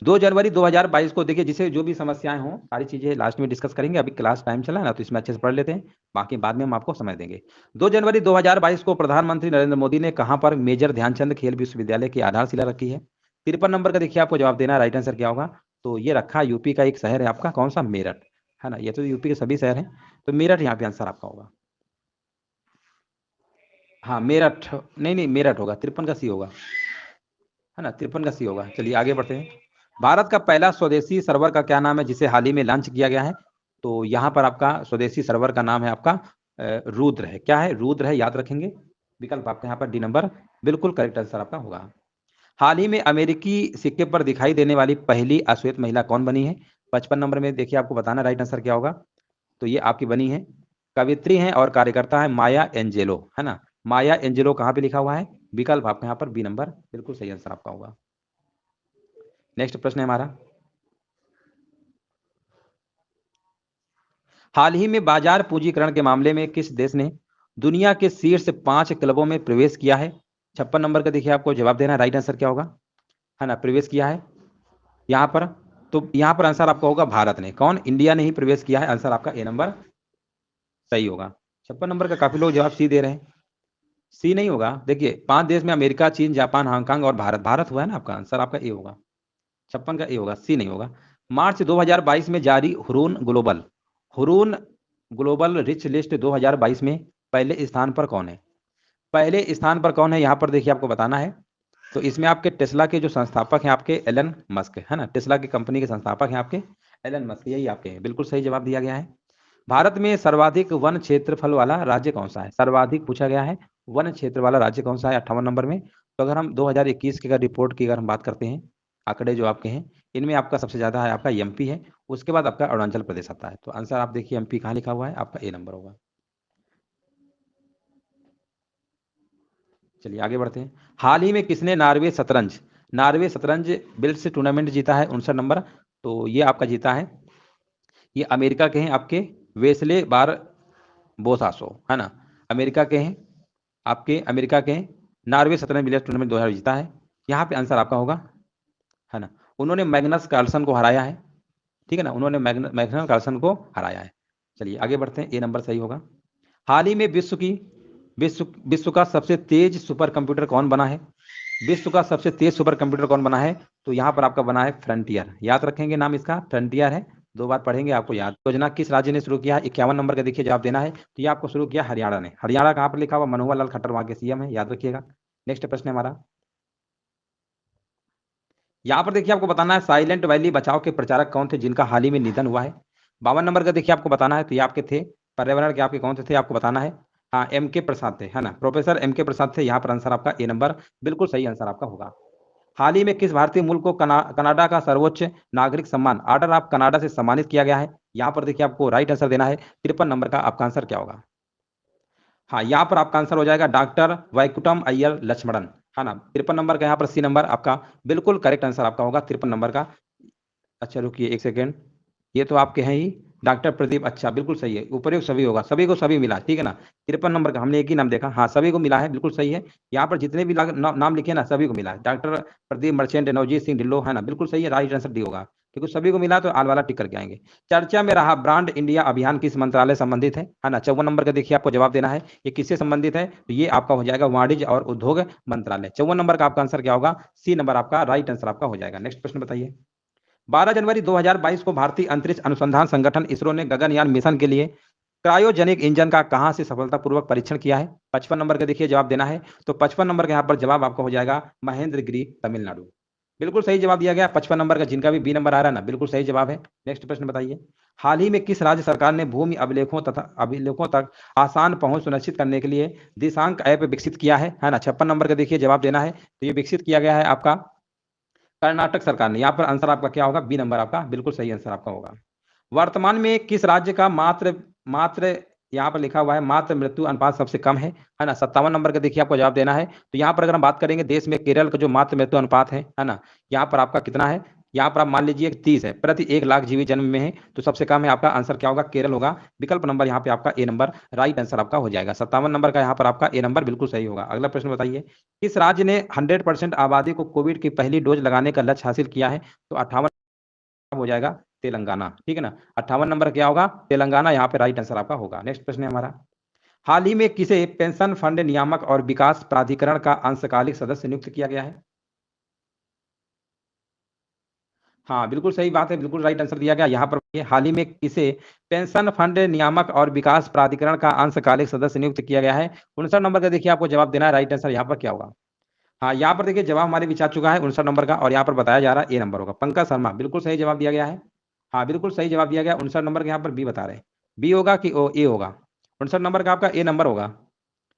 Speaker 1: 2 जनवरी 2022 को देखिए, जिसे जो भी समस्याएं हों सारी चीजें लास्ट में डिस्कस करेंगे, अभी क्लास टाइम चला है ना, तो इसमें अच्छे से पढ़ लेते हैं, बाकी बाद में हम आपको समय देंगे। 2 जनवरी 2022 को प्रधानमंत्री नरेंद्र मोदी ने कहां पर मेजर ध्यानचंद खेल विश्वविद्यालय की आधारशिला रखी है? 53 नंबर का देखिए आपको जवाब देना है, राइट आंसर क्या होगा? तो ये रखा यूपी का एक शहर है आपका, कौन सा? मेरठ, है ना। ये तो यूपी के सभी शहर हैं, तो मेरठ यहाँ पे आंसर आपका होगा। हाँ मेरठ, नहीं नहीं मेरठ होगा, 53 का सी होगा, है ना, 53 का सी होगा। चलिए आगे बढ़ते हैं। भारत का पहला स्वदेशी सर्वर का क्या नाम है, जिसे हाल ही में लॉन्च किया गया है? तो यहाँ पर आपका स्वदेशी सर्वर का नाम है आपका रुद्र है। क्या है? रुद्र है, याद रखेंगे। विकल्प आपका यहाँ पर डी नंबर बिल्कुल करेक्ट आंसर आपका होगा। हाल ही में अमेरिकी सिक्के पर दिखाई देने वाली पहली अश्वेत महिला कौन बनी है? 55 नंबर में देखिए आपको बताना राइट आंसर क्या होगा। तो ये आपकी बनी है, कवित्री हैं और कार्यकर्ता है माया एंजेलो, है ना। माया एंजेलो कहाँ पे लिखा हुआ है? विकल्प आपका यहाँ पर बी नंबर बिल्कुल सही आंसर आपका होगा। नेक्स्ट प्रश्न है हमारा। हाल ही में बाजार पूंजीकरण के मामले में किस देश ने दुनिया के शीर्ष 5 क्लबों में प्रवेश किया है? 56 नंबर का देखिए आपको जवाब देना है, राइट आंसर क्या होगा, है ना। प्रवेश किया है यहाँ पर, तो यहाँ पर आंसर आपका होगा भारत ने। कौन? इंडिया ने ही प्रवेश किया है, आंसर आपका ए नंबर सही होगा। 56 नंबर का काफी लोग जवाब सी दे रहे हैं, सी नहीं होगा। देखिए 5 देश में अमेरिका, चीन, जापान, हांगकांग और भारत, भारत हुआ है ना आपका आंसर, आपका ए होगा। 56 का ए होगा, सी नहीं होगा। मार्च 2022 में जारी हुरून ग्लोबल रिच लिस्ट 2022 में पहले स्थान पर कौन है? पहले स्थान पर कौन है यहाँ पर देखिए आपको बताना है। तो इसमें आपके टेस्ला के जो संस्थापक हैं आपके एलन मस्क, है ना, टेस्ला की कंपनी के संस्थापक हैं आपके एलन मस्क, यही आपके हैं, बिल्कुल सही जवाब दिया गया है। भारत में सर्वाधिक वन क्षेत्रफल वाला राज्य कौन सा है? सर्वाधिक पूछा गया है, वन क्षेत्र वाला राज्य कौन सा है 58 नंबर में? तो अगर हम 2021 की अगर रिपोर्ट की अगर हम बात करते हैं, आंकड़े जो आपके हैं, इनमें आपका सबसे ज्यादा है आपका एमपी है, उसके बाद आपका अरुणाचल प्रदेश आता है। तो आंसर आप देखिए एमपी कहाँ लिखा हुआ है, आपका ए नंबर होगा। चलिए आगे बढ़ते हैं। हाल ही में किसने नार्वे शतरंज बिल्ड्स टूर्नामेंट जीता है? 59 नंबर, तो ये आपका जीता है, ये अमेरिका के हैं आपके वेस्ले बार बोसासो, है ना, अमेरिका के हैं, आपके अमेरिका के हैं। नार्वे शतरंज बिलियर्ड्स टूर्नामेंट 2000 जीता है, यहाँ पे आंसर आपका होगा, है ना। उन्होंने मैग्नस कार्लसन को हराया है, ठीक है ना, उन्होंने मैग्नस कार्लसन को हराया है। चलिए आगे बढ़ते हैं, ए नंबर सही होगा। हाल ही में विश्व का सबसे तेज सुपर कंप्यूटर कौन बना है? विश्व का सबसे तेज सुपर कंप्यूटर कौन बना है? तो यहाँ पर आपका बना है फ्रंटियर, याद रखेंगे नाम इसका, फ्रंटियर है। 2 बार पढ़ेंगे आपको याद। योजना किस राज्य ने शुरू किया है? 51 नंबर का देखिए जवाब देना है। तो ये आपको शुरू किया हरियाणा ने। हरियाणा कहाँ पर लिखा हुआ? मनोहर लाल खट्टर वहां के सीएम है, याद रखिएगा। नेक्स्ट प्रश्न है हमारा, यहाँ पर देखिए आपको बताना है साइलेंट वैली बचाओ के प्रचारक कौन थे जिनका हाल ही में निधन हुआ है। 52 नंबर का देखिए आपको बताना है। तो ये आपके थे पर्यावरण के, आपके कौन से थे आपको बताना है। हाँ, M.K. प्रसाद थे, है ना, प्रोफेसर M.K. प्रसाद थे। यहाँ पर आंसर आपका ए नंबर बिल्कुल सही आंसर आपका होगा। हाल ही में किस भारतीय मूल को कनाडा का सर्वोच्च नागरिक सम्मान ऑर्डर ऑफ कनाडा से सम्मानित किया गया है? यहाँ पर देखिए आपको राइट आंसर देना है। 53 नंबर का आपका आंसर क्या होगा? हाँ, यहाँ पर आपका आंसर हो जाएगा डॉक्टर वैकुंठम अय्यर लक्ष्मणन, है ना। 53 नंबर का यहाँ पर सी नंबर आपका बिल्कुल करेक्ट आंसर आपका होगा 53 नंबर का। अच्छा रुकिए एक सेकेंड, ये तो आपके हैं ही डॉक्टर प्रदीप। अच्छा बिल्कुल सही है, उपयुक्त सभी होगा, सभी को सभी मिला, ठीक है ना। 53 नंबर का हमने एक ही नाम देखा, हाँ सभी को मिला है, बिल्कुल सही है। यहाँ पर जितने भी नाम लिखे ना सभी को मिला है। डॉक्टर प्रदीप मर्चेंट, नवजीत सिंह ढिल्लो, है ना, बिल्कुल सही है, राइट आंसर डी होगा, क्योंकि सभी को मिला तो आल वाला टिक करके आएंगे। चर्चा में रहा ब्रांड इंडिया अभियान किस मंत्रालय संबंधित है? ना 54 नंबर का देखिए आपको जवाब देना है। ये किससे संबंधित है? तो ये आपका हो जाएगा वाणिज्य और उद्योग मंत्रालय। 54 नंबर का आपका आंसर क्या होगा? सी नंबर आपका राइट आंसर आपका हो जाएगा। नेक्स्ट प्रश्न बताइए। 12 जनवरी 2022 को भारतीय अंतरिक्ष अनुसंधान संगठन इसरो ने गगनयान मिशन के लिए क्रायोजेनिक इंजन का कहां से सफलतापूर्वक परीक्षण किया है? 55 नंबर का देखिए जवाब देना है। तो 55 नंबर का यहाँ पर जवाब आपका हो जाएगा महेंद्रगिरी, तमिलनाडु। बिल्कुल सही जवाब दिया गया 55 नंबर का, जिनका भी बी नंबर आ रहा है ना, बिल्कुल सही जवाब है। नेक्स्ट प्रश्न बताइए। हाल ही में किस राज्य सरकार ने भूमि अभिलेखों तक आसान पहुंच सुनिश्चित करने के लिए दिशांक ऐप विकसित किया है? ना 56 नंबर का देखिए जवाब देना है। तो ये विकसित किया गया है आपका कर्नाटक सरकार ने। यहाँ पर आंसर आपका क्या होगा? बी नंबर आपका बिल्कुल सही आंसर आपका होगा। वर्तमान में किस राज्य का मात्र मात्र यहाँ पर लिखा हुआ है मात्र मृत्यु अनुपात सबसे कम है ना। 57 नंबर का देखिए आपको जवाब देना है। तो यहाँ पर अगर हम बात करेंगे देश में, केरल का जो मात्र मृत्यु अनुपात है ना, यहाँ पर आपका कितना है? यहाँ पर आप मान लीजिए 30 है प्रति 1 लाख जीवित जन्म में है, तो सबसे कम है आपका आंसर क्या होगा? केरल होगा। विकल्प नंबर यहाँ पे आपका ए नंबर राइट आंसर आपका हो जाएगा। 57 नंबर का यहाँ पर आपका ए नंबर बिल्कुल सही होगा। अगला प्रश्न बताइए। किस राज्य ने 100% आबादी को कोविड की पहली डोज लगाने का लक्ष्य हासिल किया है? तो 58 हो जाएगा तेलंगाना, ठीक है ना। 58 नंबर क्या होगा? तेलंगाना, यहाँ पे राइट आंसर आपका होगा। नेक्स्ट प्रश्न है हमारा। हाल ही में किसे पेंशन फंड नियामक और विकास प्राधिकरण का अंशकालिक सदस्य नियुक्त किया गया है? हाँ बिल्कुल सही बात है, बिल्कुल राइट आंसर दिया गया। यहाँ पर हाल ही में किसे पेंशन फंड नियामक और विकास प्राधिकरण का अंशकालिक सदस्य नियुक्त किया गया है? 59 नंबर का देखिए आपको जवाब देना है। राइट आंसर यहाँ पर क्या होगा? हाँ, यहाँ पर देखिए जवाब हमारे बीच आ चुका है 59 नंबर का, और यहाँ पर बताया जा रहा है ए नंबर होगा। पंकज शर्मा, बिल्कुल सही जवाब दिया गया है। हाँ बिल्कुल सही जवाब दिया गया। 59 नंबर के यहाँ पर बी बता रहे हैं। बी होगा कि ओ ए होगा? 59 नंबर का आपका ए नंबर होगा,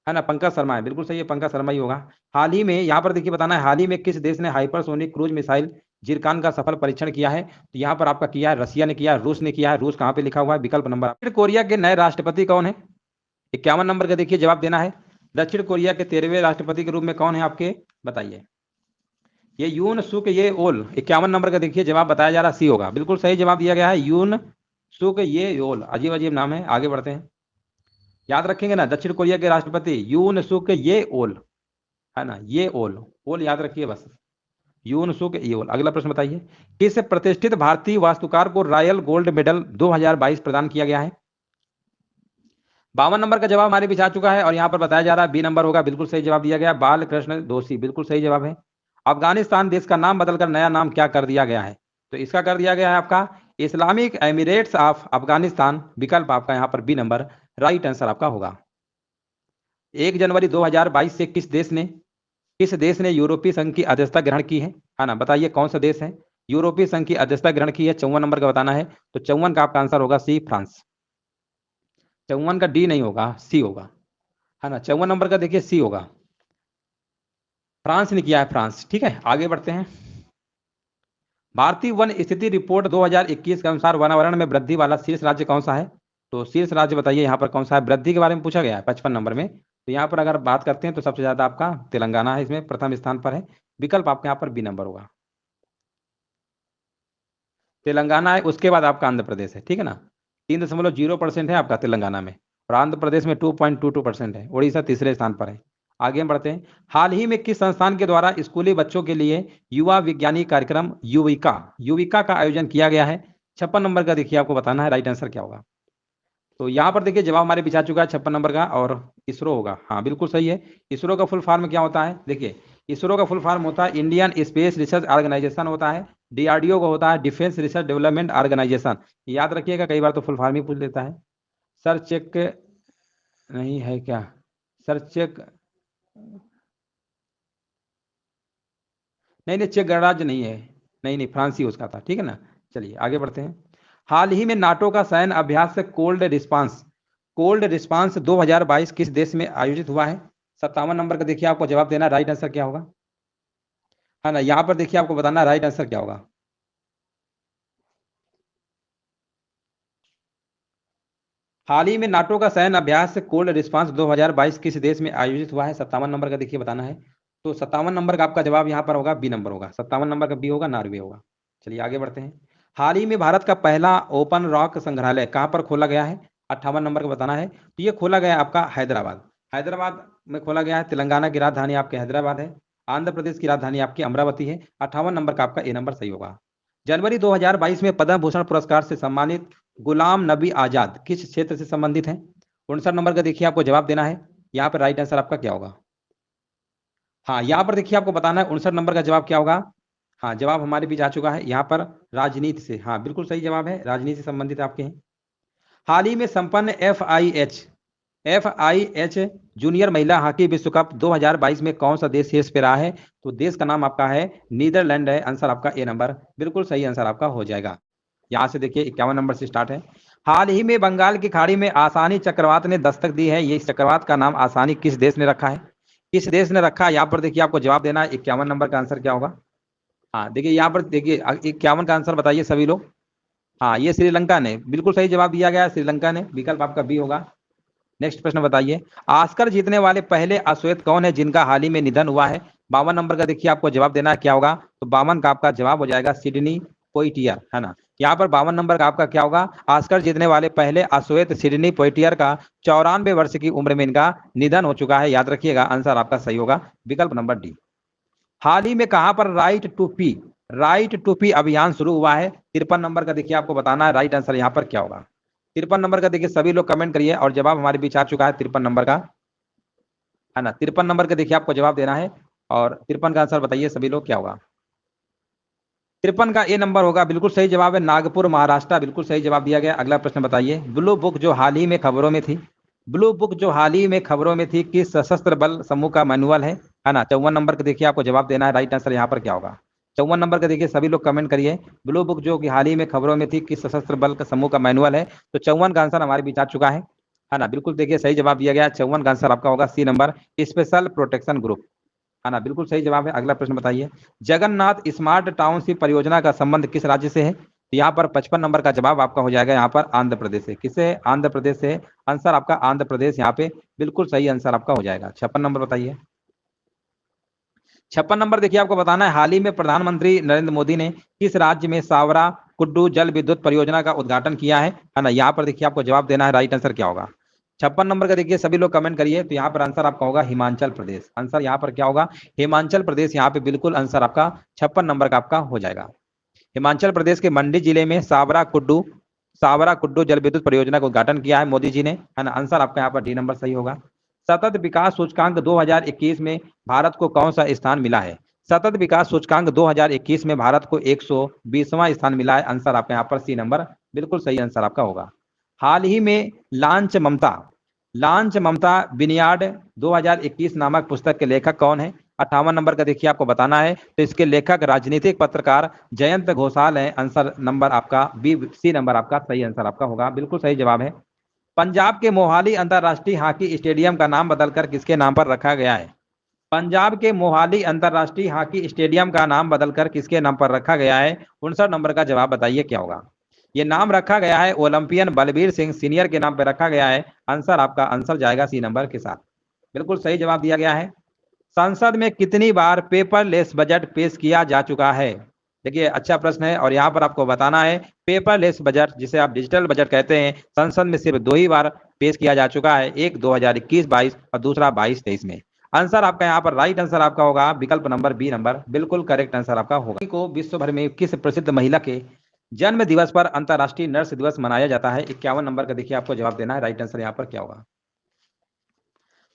Speaker 1: है ना। पंकज शर्मा है, बिल्कुल सही है, पंकज शर्मा ही होगा। हाल ही में यहाँ पर देखिए बताना है, हाल ही में किस देश ने हाइपरसोनिक क्रूज मिसाइल जिरकान का सफल परीक्षण किया है? तो यहाँ पर आपका किया है रसिया ने किया है, रूस ने किया है। रूस कहाँ पे लिखा हुआ है? विकल्प नंबर। दक्षिण कोरिया के नए राष्ट्रपति कौन है? 51 नंबर का देखिए जवाब देना है। दक्षिण कोरिया के 13वें राष्ट्रपति के रूप में कौन है आपके? बताइए। ये यून सुक ये ओल। 51 नंबर का देखिए जवाब बताया जा रहा सी होगा, बिल्कुल सही जवाब दिया गया है। यून सुक ये ओल, अजीब अजीब नाम है। आगे बढ़ते हैं, याद रखेंगे ना, दक्षिण कोरिया के राष्ट्रपति यून सुक ये ओल, है ना, ये ओल ओल याद रखिए बस, यून सुक ये ओल। अगला प्रश्न बताइए। किस प्रतिष्ठित भारतीय वास्तुकार को रॉयल गोल्ड मेडल 2022 प्रदान किया गया है? 52 नंबर का जवाब हमारे बीच आ चुका है, और यहाँ पर बताया जा रहा है बी नंबर होगा, बिल्कुल सही जवाब दिया गया। बाल कृष्ण दोषी, बिल्कुल सही जवाब है। अफगानिस्तान देश का नाम बदलकर नया नाम क्या कर दिया गया है? तो इसका कर दिया गया है आपका इस्लामिक एमिरेट्स ऑफ अफगानिस्तान। विकल्प आपका यहाँ पर बी नंबर राइट आंसर आपका होगा। 1 जनवरी 2022 से किस देश ने यूरोपीय संघ की अध्यक्षता ग्रहण की है ना, बताइए कौन सा देश है यूरोपीय संघ की अध्यक्षता ग्रहण की है? 54 नंबर का बताना है। तो 54 का आपका आंसर होगा सी, फ्रांस। 54 का डी नहीं होगा, सी होगा, है ना। 54 नंबर का देखिए सी होगा, फ्रांस ने किया है, फ्रांस। ठीक है, आगे बढ़ते हैं। भारतीय वन स्थिति रिपोर्ट 2021 के अनुसार वातावरण में वृद्धि वाला शीर्ष राज्य कौन सा है? तो शीर्ष राज्य बताइए यहाँ पर कौन सा है? वृद्धि के बारे में पूछा गया है 55 नंबर में। तो यहाँ पर अगर बात करते हैं तो सबसे ज्यादा आपका तेलंगाना है, इसमें प्रथम स्थान पर है। विकल्प आपके यहाँ पर बी नंबर होगा, तेलंगाना है, उसके बाद आपका आंध्र प्रदेश है, ठीक है ना। 3.0% है आपका तेलंगाना में, और आंध्र प्रदेश में 2.22% है। उड़ीसा तीसरे स्थान पर है। आगे हम बढ़ते हैं। हाल ही में किस संस्थान के द्वारा स्कूली बच्चों के लिए युवा विज्ञानी कार्यक्रम युविका युविका का आयोजन किया गया है? 56 नंबर का देखिए आपको बताना है, राइट आंसर क्या होगा? तो यहाँ पर देखिए जवाब हमारे पीछे आ चुका है 56 नंबर का, और इसरो होगा। हाँ बिल्कुल सही है। इसरो का फुल फॉर्म क्या होता है? देखिए, इसरो का फुल फॉर्म होता है इंडियन स्पेस रिसर्च ऑर्गेनाइजेशन होता है, DRDO का होता है डिफेंस रिसर्च डेवलपमेंट ऑर्गेनाइजेशन, याद रखिएगा, कई बार तो फुल फॉर्म ही पूछ लेता है। सर चेक नहीं है क्या? सर चेक नहीं नहीं, चेक गणराज्य नहीं है, नहीं नहीं, फ्रांस ही उसका था, ठीक है ना। चलिए आगे बढ़ते हैं। हाल ही में नाटो का सैन्य अभ्यास कोल्ड रिस्पांस 2022 किस देश में आयोजित हुआ है? 57 नंबर का देखिए आपको जवाब देना, राइट आंसर क्या होगा, है ना। यहाँ पर देखिए आपको बताना राइट आंसर क्या होगा। हाल ही में नाटो का सैन्य अभ्यास कोल्ड रिस्पांस 2022 किस देश में आयोजित हुआ है? 57 नंबर का देखिए बताना है। तो 57 नंबर का आपका जवाब यहाँ पर होगा बी नंबर होगा, 57 नंबर का बी होगा, नॉर्वे होगा। चलिए आगे बढ़ते हैं। हाल ही में भारत का पहला ओपन रॉक संग्रहालय कहाँ पर खोला गया है? 58 नंबर का बताना है। तो ये खोला गया आपका हैदराबाद, हैदराबाद में खोला गया है। तेलंगाना की राजधानी आपके हैदराबाद है, आंध्र प्रदेश की राजधानी आपकी अमरावती है। 58 नंबर का आपका ए नंबर सही होगा। जनवरी 2022 में पद्म भूषण पुरस्कार से सम्मानित गुलाम नबी आजाद किस क्षेत्र से संबंधित हैं? 59 नंबर का देखिए आपको जवाब देना है। यहाँ पर राइट आंसर आपका क्या होगा? हाँ, यहाँ पर देखिए आपको बताना है 59 नंबर का जवाब क्या होगा। हाँ, जवाब हमारे बीच आ चुका है यहाँ पर, राजनीति से। हाँ बिल्कुल सही जवाब है, राजनीति से संबंधित आपके हैं। हाल ही में संपन्न एफ आई एच जूनियर महिला हॉकी विश्व कप 2022 में कौन सा देश शीर्ष पे रहा है? तो देश का नाम आपका है नीदरलैंड है, आंसर आपका ए नंबर बिल्कुल सही आंसर आपका हो जाएगा। यहाँ से देखिए 51 नंबर से स्टार्ट है। हाल ही में बंगाल की खाड़ी में आसानी चक्रवात ने दस्तक दी है, ये चक्रवात का नाम आसानी किस देश ने रखा है? किस देश ने रखा है, यहाँ पर देखिए आपको जवाब देना है। 51 नंबर का आंसर क्या होगा? हाँ देखिए यहाँ पर देखिए 51 का आंसर बताइए सभी लोग। हाँ, ये श्रीलंका ने, बिल्कुल सही जवाब दिया गया है, श्रीलंका ने, विकल्प आपका बी होगा। नेक्स्ट प्रश्न बताइए। ऑस्कर जीतने वाले पहले अश्वेत कौन है जिनका हाल ही में निधन हुआ है? 52 नंबर का देखिए आपको जवाब देना है क्या होगा। तो 52 का आपका जवाब हो जाएगा सिडनी पोइटियर, है ना। यहाँ पर 52 नंबर का आपका क्या होगा? ऑस्कर जीतने वाले पहले अश्वेत सिडनी पोइटियर का 94 वर्ष की उम्र में इनका निधन हो चुका है, याद रखिएगा, आंसर आपका सही होगा विकल्प नंबर डी। हाल ही में कहां पर राइट टू पी अभियान शुरू हुआ है? 53 नंबर का देखिए आपको बताना है राइट आंसर यहाँ पर क्या होगा। 53 नंबर का देखिए सभी लोग कमेंट करिए, और जवाब हमारे बीच आ चुका है 53 नंबर का, है ना। 53 नंबर का देखिए आपको जवाब देना है, और 53 का आंसर बताइए सभी लोग क्या होगा। 53 का ए नंबर होगा, बिल्कुल सही जवाब है, नागपुर महाराष्ट्र, बिल्कुल सही जवाब दिया गया। अगला प्रश्न बताइए। ब्लू बुक जो हाल ही में खबरों में थी, ब्लू बुक जो हाल ही में खबरों में थी किस सशस्त्र बल समूह का मैनुअल है ना। 54 नंबर का देखिए आपको जवाब देना है, राइट आंसर यहाँ पर क्या होगा। 54 नंबर का देखिए सभी लोग कमेंट करिए। ब्लू बुक जो कि हाल ही में खबरों में थी किस सशस्त्र बल का समूह का मैनुअल है? तो 54 का आंसर हमारे बीच आ चुका है ना, बिल्कुल देखिए सही जवाब दिया गया। 54 का आंसर आपका होगा C number, special protection group, है ना, बिल्कुल सही जवाब है। अगला प्रश्न बताइए। जगन्नाथ स्मार्ट टाउनशिप परियोजना का संबंध किस राज्य से है? तो यहाँ पर 55 नंबर का जवाब आपका हो जाएगा यहाँ पर आंध्र प्रदेश से। किससे? आंध्र प्रदेश से, आंसर आपका आंध्र प्रदेश यहाँ पे बिल्कुल सही आंसर आपका हो जाएगा। 56 नंबर बताइए। 56 नंबर देखिए आपको बताना है। हाल ही में प्रधानमंत्री नरेंद्र मोदी ने किस राज्य में सावरा कुड्डू जल विद्युत परियोजना का उद्घाटन किया है ना। यहाँ पर देखिए आपको जवाब देना है, राइट आंसर क्या होगा। 56 नंबर का देखिए सभी लोग कमेंट करिए। तो यहाँ पर आंसर आपका होगा हिमाचल प्रदेश, आंसर यहाँ पर क्या होगा? हिमाचल प्रदेश, यहाँ पे बिल्कुल आंसर आपका 56 नंबर का आपका हो जाएगा। हिमाचल प्रदेश के मंडी जिले में सावरा कुड्डू जल विद्युत परियोजना का उद्घाटन किया है मोदी जी ने, है ना। आंसर आपका यहाँ पर डी नंबर सही होगा। सतत विकास सूचकांक 2021 में भारत को कौन सा स्थान मिला है? सतत विकास सूचकांक 2021 में भारत को 120वां स्थान मिला है, आंसर आपका यहाँ पर सी नंबर बिल्कुल सही आंसर आपका होगा। हाल ही में लांच ममता विनयार्ड 2021 नामक पुस्तक के लेखक कौन है? 58 नंबर का देखिए आपको बताना है। तो इसके लेखक राजनीतिक पत्रकार जयंत घोषाल है, आंसर नंबर आपका बी, सी नंबर आपका सही आंसर आपका होगा, बिल्कुल सही जवाब है। पंजाब के मोहाली अंतरराष्ट्रीय हॉकी स्टेडियम का नाम बदलकर किसके नाम पर रखा गया है? पंजाब के मोहाली अंतरराष्ट्रीय हॉकी स्टेडियम का नाम बदलकर किसके नाम पर रखा गया है? 59 नंबर का जवाब बताइए क्या होगा। ये नाम रखा गया है ओलंपियन बलबीर सिंह सीनियर के नाम पर रखा गया है, आंसर आपका आंसर जाएगा सी नंबर के साथ, बिल्कुल सही जवाब दिया गया है। संसद में कितनी बार पेपरलेस बजट पेश किया जा चुका है? देखिए अच्छा प्रश्न है, और यहाँ पर आपको बताना है पेपरलेस बजट जिसे आप डिजिटल बजट कहते हैं, संसद में सिर्फ 2 ही बार पेश किया जा चुका है, एक 2021-22 और दूसरा 22-23 में। आंसर आपका यहाँ पर राइट आंसर आपका होगा विकल्प नंबर बी नंबर, बिल्कुल करेक्ट आंसर आपका होगा। को विश्व भर में किस प्रसिद्ध महिला के जन्म दिवस पर अंतर्राष्ट्रीय नर्स दिवस मनाया जाता है? 51 नंबर का देखिए आपको जवाब देना है, राइट आंसर यहाँ पर क्या होगा।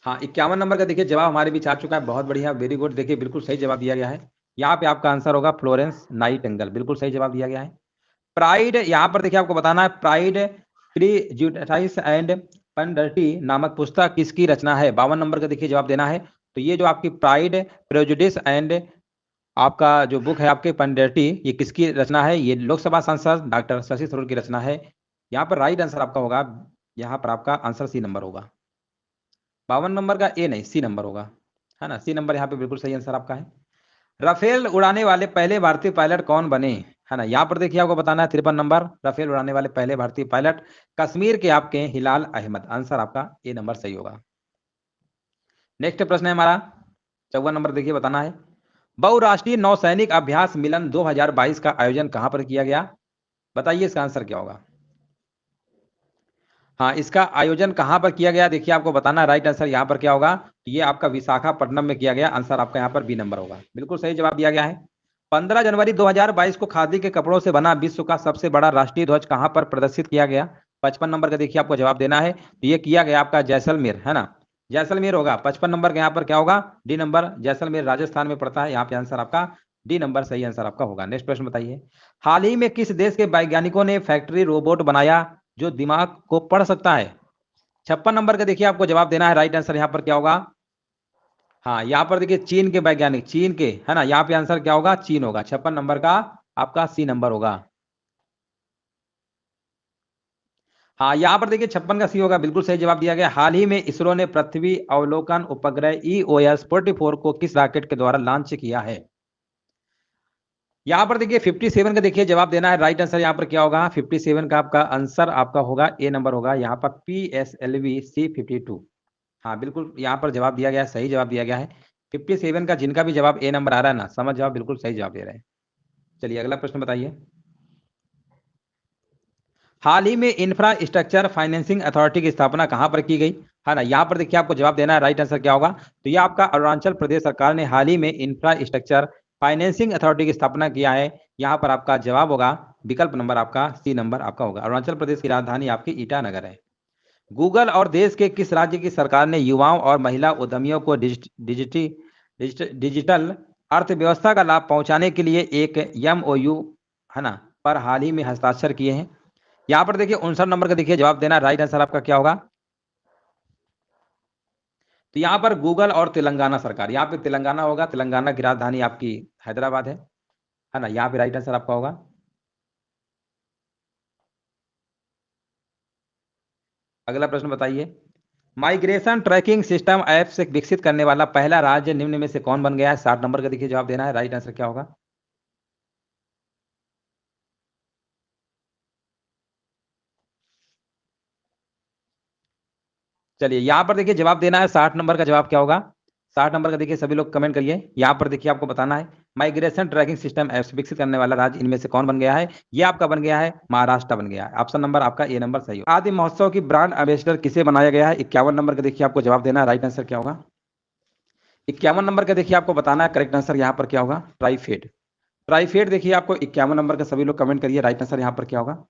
Speaker 1: हाँ, 51 नंबर का देखिए जवाब हमारे बीच आ चुका है, बहुत बढ़िया, वेरी गुड, देखिए बिल्कुल सही जवाब दिया गया है। यहाँ पे आपका आंसर होगा फ्लोरेंस नाइटिंगेल, बिल्कुल सही जवाब दिया गया है। प्राइड, यहाँ पर देखिए आपको बताना है प्राइड प्रीजुडिस एंड पेनल्टी नामक पुस्तक किसकी रचना है? 52 नंबर का देखिए जवाब देना है। तो ये जो आपकी प्राइड प्रेजुडिस एंड आपका जो बुक है आपके पेनल्टी, ये किसकी रचना है? ये लोकसभा सांसद डॉक्टर शशि थरूर की रचना है। यहाँ पर राइट आंसर आपका होगा, यहाँ पर आपका आंसर सी नंबर होगा। 52 नंबर का ए नहीं, सी नंबर होगा, है ना, सी नंबर यहाँ पे बिल्कुल सही आंसर आपका है। राफेल उड़ाने वाले पहले भारतीय पायलट कौन बने? है ना, यहाँ पर देखिए आपको बताना है 53 नंबर, राफेल उड़ाने वाले पहले भारतीय पायलट कश्मीर के आपके हिलाल अहमद, आंसर आपका ए नंबर सही होगा। नेक्स्ट प्रश्न है हमारा 54 नंबर, देखिए बताना है बहुराष्ट्रीय नौसैनिक अभ्यास मिलन 2022 का आयोजन कहां पर किया गया? बताइए इसका आंसर क्या होगा। हाँ, इसका आयोजन कहां पर किया गया, देखिए आपको बताना, राइट आंसर यहाँ पर क्या होगा? ये आपका विशाखापट्टनम में किया गया, आंसर आपका यहाँ पर बी नंबर होगा, बिल्कुल सही जवाब दिया गया है। 15 जनवरी 2022 को खादी के कपड़ों से बना विश्व का सबसे बड़ा राष्ट्रीय ध्वज कहां पर प्रदर्शित किया गया? 55 नंबर का देखिए आपको जवाब देना है। तो ये किया गया आपका जैसलमेर, है ना, जैसलमेर होगा। 55 नंबर का यहाँ पर क्या होगा? डी नंबर, जैसलमेर राजस्थान में पड़ता है, यहाँ पे आंसर आपका डी नंबर सही आंसर आपका होगा। नेक्स्ट प्रश्न बताइए, हाल ही में किस देश के वैज्ञानिकों ने फैक्ट्री रोबोट बनाया जो दिमाग को पढ़ सकता है? 56 नंबर का देखिए आपको जवाब देना है, राइट आंसर यहाँ पर क्या होगा? हाँ, यहाँ पर देखिए चीन के वैज्ञानिक, चीन के, है ना, यहाँ पे आंसर क्या होगा? चीन होगा। 56 नंबर का आपका सी नंबर होगा। हाँ, यहाँ पर देखिए 56 का सी होगा, बिल्कुल सही जवाब दिया गया। हाल ही में इसरो ने पृथ्वी अवलोकन उपग्रह EOS-44 को किस रॉकेट के द्वारा लॉन्च किया है? यहाँ पर देखिए 57 का देखिए जवाब देना है, राइट आंसर यहाँ पर क्या होगा? 57 का आपका आंसर आपका होगा ए नंबर होगा, यहाँ पर PSLV-C52। हाँ, बिल्कुल यहाँ पर जवाब दिया गया है, सही जवाब दिया गया है। 57 का जिनका भी जवाब ए नंबर आ रहा है ना, समझ जवाब बिल्कुल सही जवाब दे रहे हैं। चलिए अगला प्रश्न बताइए, हाल ही में इंफ्रास्ट्रक्चर फाइनेंसिंग अथॉरिटी की स्थापना कहां पर की गई? है ना, यहाँ पर देखिए आपको जवाब देना है, राइट आंसर क्या होगा? तो ये आपका अरुणाचल प्रदेश सरकार ने हाल ही में इंफ्रास्ट्रक्चर फाइनेंसिंग अथॉरिटी की स्थापना किया है। यहाँ पर आपका जवाब होगा विकल्प नंबर आपका सी नंबर आपका होगा। अरुणाचल प्रदेश की राजधानी आपकी ईटानगर है। गूगल और देश के किस राज्य की सरकार ने युवाओं और महिला उद्यमियों को डिजिटल अर्थव्यवस्था का लाभ पहुंचाने के लिए एक MOU, है ना, पर हाल ही में हस्ताक्षर किए हैं? यहाँ पर देखिए 59 नंबर का देखिए जवाब देना, राइट आंसर आपका क्या होगा? तो यहाँ पर गूगल और तेलंगाना सरकार, यहाँ पे तेलंगाना होगा, तेलंगाना की राजधानी आपकी हैदराबाद है ना, यहाँ पे राइट आंसर आपका होगा। अगला प्रश्न बताइए, माइग्रेशन ट्रैकिंग सिस्टम ऐप से विकसित करने वाला पहला राज्य निम्न में से कौन बन गया है? 60 नंबर का देखिए जवाब देना है, राइट आंसर क्या होगा? चलिए यहाँ पर देखिए जवाब देना है, 60 नंबर का जवाब क्या होगा? 60 नंबर का देखिए सभी लोग कमेंट करिए। यहाँ पर देखिए आपको बताना है माइग्रेशन ट्रैकिंग सिस्टम ऐप विकसित करने वाला राज्य इनमें से कौन बन गया है? ये आपका बन गया है महाराष्ट्र बन गया है। ऑप्शन नंबर आपका ए नंबर सही हो। आदि महोत्सव की ब्रांड एम्बेसडर किसे बनाया गया है? 51 नंबर का देखिए आपको जवाब देना है, राइट आंसर क्या होगा? 51 नंबर का देखिए आपको बताना है, करेक्ट आंसर यहाँ पर क्या होगा? ट्राइफेड। ट्राइफेड देखिए आपको 51 नंबर का सभी लोग कमेंट करिए, राइट आंसर यहाँ पर क्या होगा?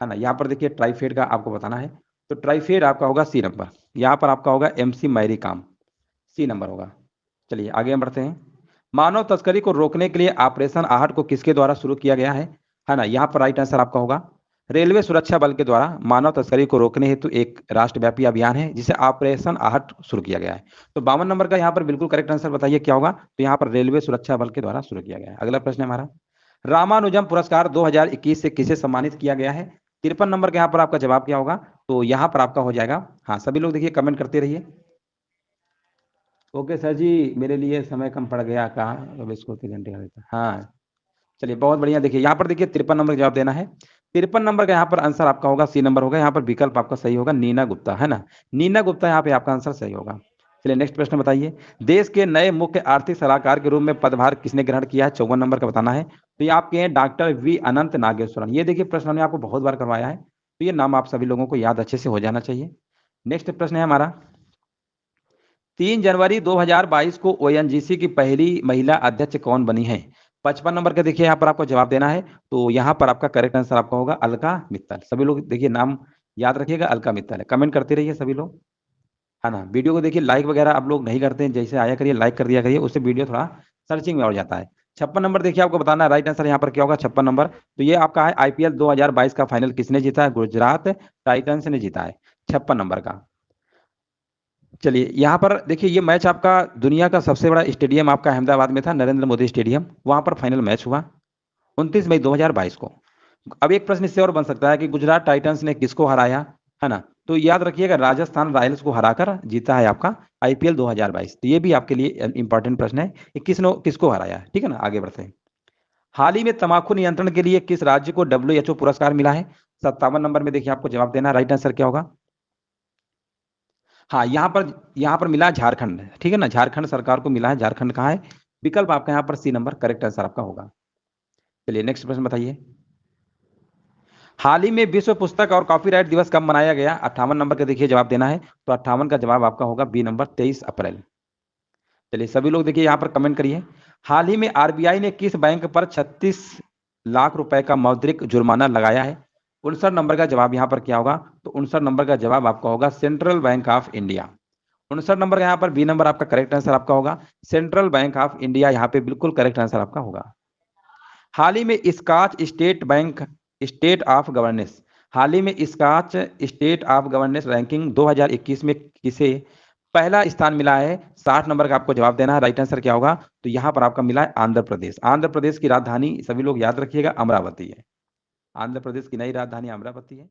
Speaker 1: है ना, यहाँ पर देखिए ट्राइफेड का आपको बताना है, तो ट्राइफेड आपका होगा सी नंबर। यहाँ पर आपका होगा MC मैरी काम, सी नंबर होगा। चलिए आगे हम बढ़ते हैं, मानव तस्करी को रोकने के लिए ऑपरेशन आहट को किसके द्वारा शुरू किया गया है ना, यहाँ पर राइट आंसर आपका होगा रेलवे सुरक्षा बल के द्वारा मानव तस्करी को रोकने हेतु एक राष्ट्रव्यापी अभियान है जिसे ऑपरेशन आहट शुरू किया गया है। तो 52 नंबर का यहाँ पर बिल्कुल करेक्ट आंसर बताइए क्या होगा? तो यहाँ पर रेलवे सुरक्षा बल के द्वारा शुरू किया गया है। अगला प्रश्न है हमारा, रामानुजम पुरस्कार 2021 से किसे सम्मानित किया गया है? 53 नंबर का यहाँ पर आपका जवाब क्या होगा? तो यहाँ पर आपका हो जाएगा, हाँ सभी लोग देखिए कमेंट करते रहिए। ओके सर जी, मेरे लिए समय कम पड़ गया, कहा अब इसको 3 घंटे का देता। हाँ चलिए बहुत बढ़िया, देखिए यहाँ पर देखिए 53 नंबर का जवाब देना है। 53 नंबर का यहाँ पर आंसर आपका होगा सी नंबर होगा, यहाँ पर विकल्प आपका सही होगा नीना गुप्ता, है ना, नीना गुप्ता यहाँ पे आपका आंसर सही होगा। चलिए नेक्स्ट प्रश्न बताइए, देश के नए मुख्य आर्थिक सलाहकार के रूप में पदभार किसने ग्रहण किया है? 54 नंबर का बताना है। तो ये आपके हैं डॉक्टर V अनंत नागेश्वरन। ये देखिए प्रश्न हमने आपको बहुत बार करवाया है, तो ये नाम आप सभी लोगों को याद अच्छे से हो जाना चाहिए। नेक्स्ट प्रश्न है हमारा, 3 जनवरी 2022 को ONGC की पहली महिला अध्यक्ष कौन बनी है? 55 नंबर का देखिए यहाँ पर आपको जवाब देना है, तो यहाँ पर आपका करेक्ट आंसर आपका होगा अलका मित्तल। सभी लोग देखिए नाम याद रखिएगा, अलका मित्तल है, कमेंट करते रहिए सभी लोग, है ना। वीडियो को देखिए लाइक वगैरह आप लोग नहीं करते हैं, जैसे आया करिए लाइक कर दिया करिए, उससे वीडियो थोड़ा सर्चिंग में और जाता है। 56 नंबर देखिए आपको बताना है राइट आंसर यहाँ पर क्या होगा 56 नंबर। तो ये आपका है आईपीएल 2022 का फाइनल किसने जीता है? गुजरात टाइटंस ने जीता है 56 नंबर का। चलिए यहाँ पर देखिए ये मैच आपका दुनिया का सबसे बड़ा स्टेडियम आपका अहमदाबाद में था, नरेंद्र मोदी स्टेडियम, वहां पर फाइनल मैच हुआ 29 मई 2022 को। अब एक प्रश्न इससे और बन सकता है कि गुजरात टाइटंस ने किसको हराया, है ना? तो याद रखिएगा राजस्थान रॉयल्स को हराकर जीता है आपका आईपीएल 2022। तो ये भी आपके लिए इंपॉर्टेंट प्रश्न है कि किसको हराया, ठीक है ना? आगे बढ़ते हैं। हाल ही में तंबाकू नियंत्रण के लिए किस राज्य को WHO पुरस्कार मिला है? 57 नंबर में देखिए आपको जवाब देना, राइट आंसर क्या होगा? हाँ, यहाँ पर मिला झारखंड, ठीक है ना? झारखंड सरकार को मिला है। झारखंड कहाँ है? विकल्प आपका यहाँ पर सी नंबर करेक्ट आंसर आपका होगा। चलिए नेक्स्ट प्रश्न बताइए। हाल ही में विश्व पुस्तक और कॉपीराइट दिवस कब मनाया गया? 58 नंबर का देखिए जवाब देना है। तो 58 का जवाब आपका होगा बी नंबर 23 अप्रैल। चलिए सभी लोग देखिए यहाँ पर कमेंट करिए। हाल ही में आरबीआई ने किस बैंक पर 36 लाख रुपए का मौद्रिक जुर्माना लगाया है? 59 नंबर का जवाब यहाँ पर क्या होगा? तो 59 नंबर का जवाब आपका होगा central bank of India. 59 number का यहाँ पर बी नंबर आपका करेक्ट आंसर आपका होगा, सेंट्रल बैंक ऑफ इंडिया यहाँ पे बिल्कुल करेक्ट आंसर आपका होगा। हाल ही में स्कॉच स्टेट ऑफ गवर्नेंस हाल ही में Skoch state of governance ranking 2021 में किसे पहला स्थान मिला है? 60 नंबर का आपको जवाब देना है, राइट आंसर क्या होगा? तो यहाँ पर आपका मिला है आंध्र प्रदेश। आंध्र प्रदेश की राजधानी सभी लोग याद रखिएगा अमरावती है। आंध्र प्रदेश की नई राजधानी अमरावती है।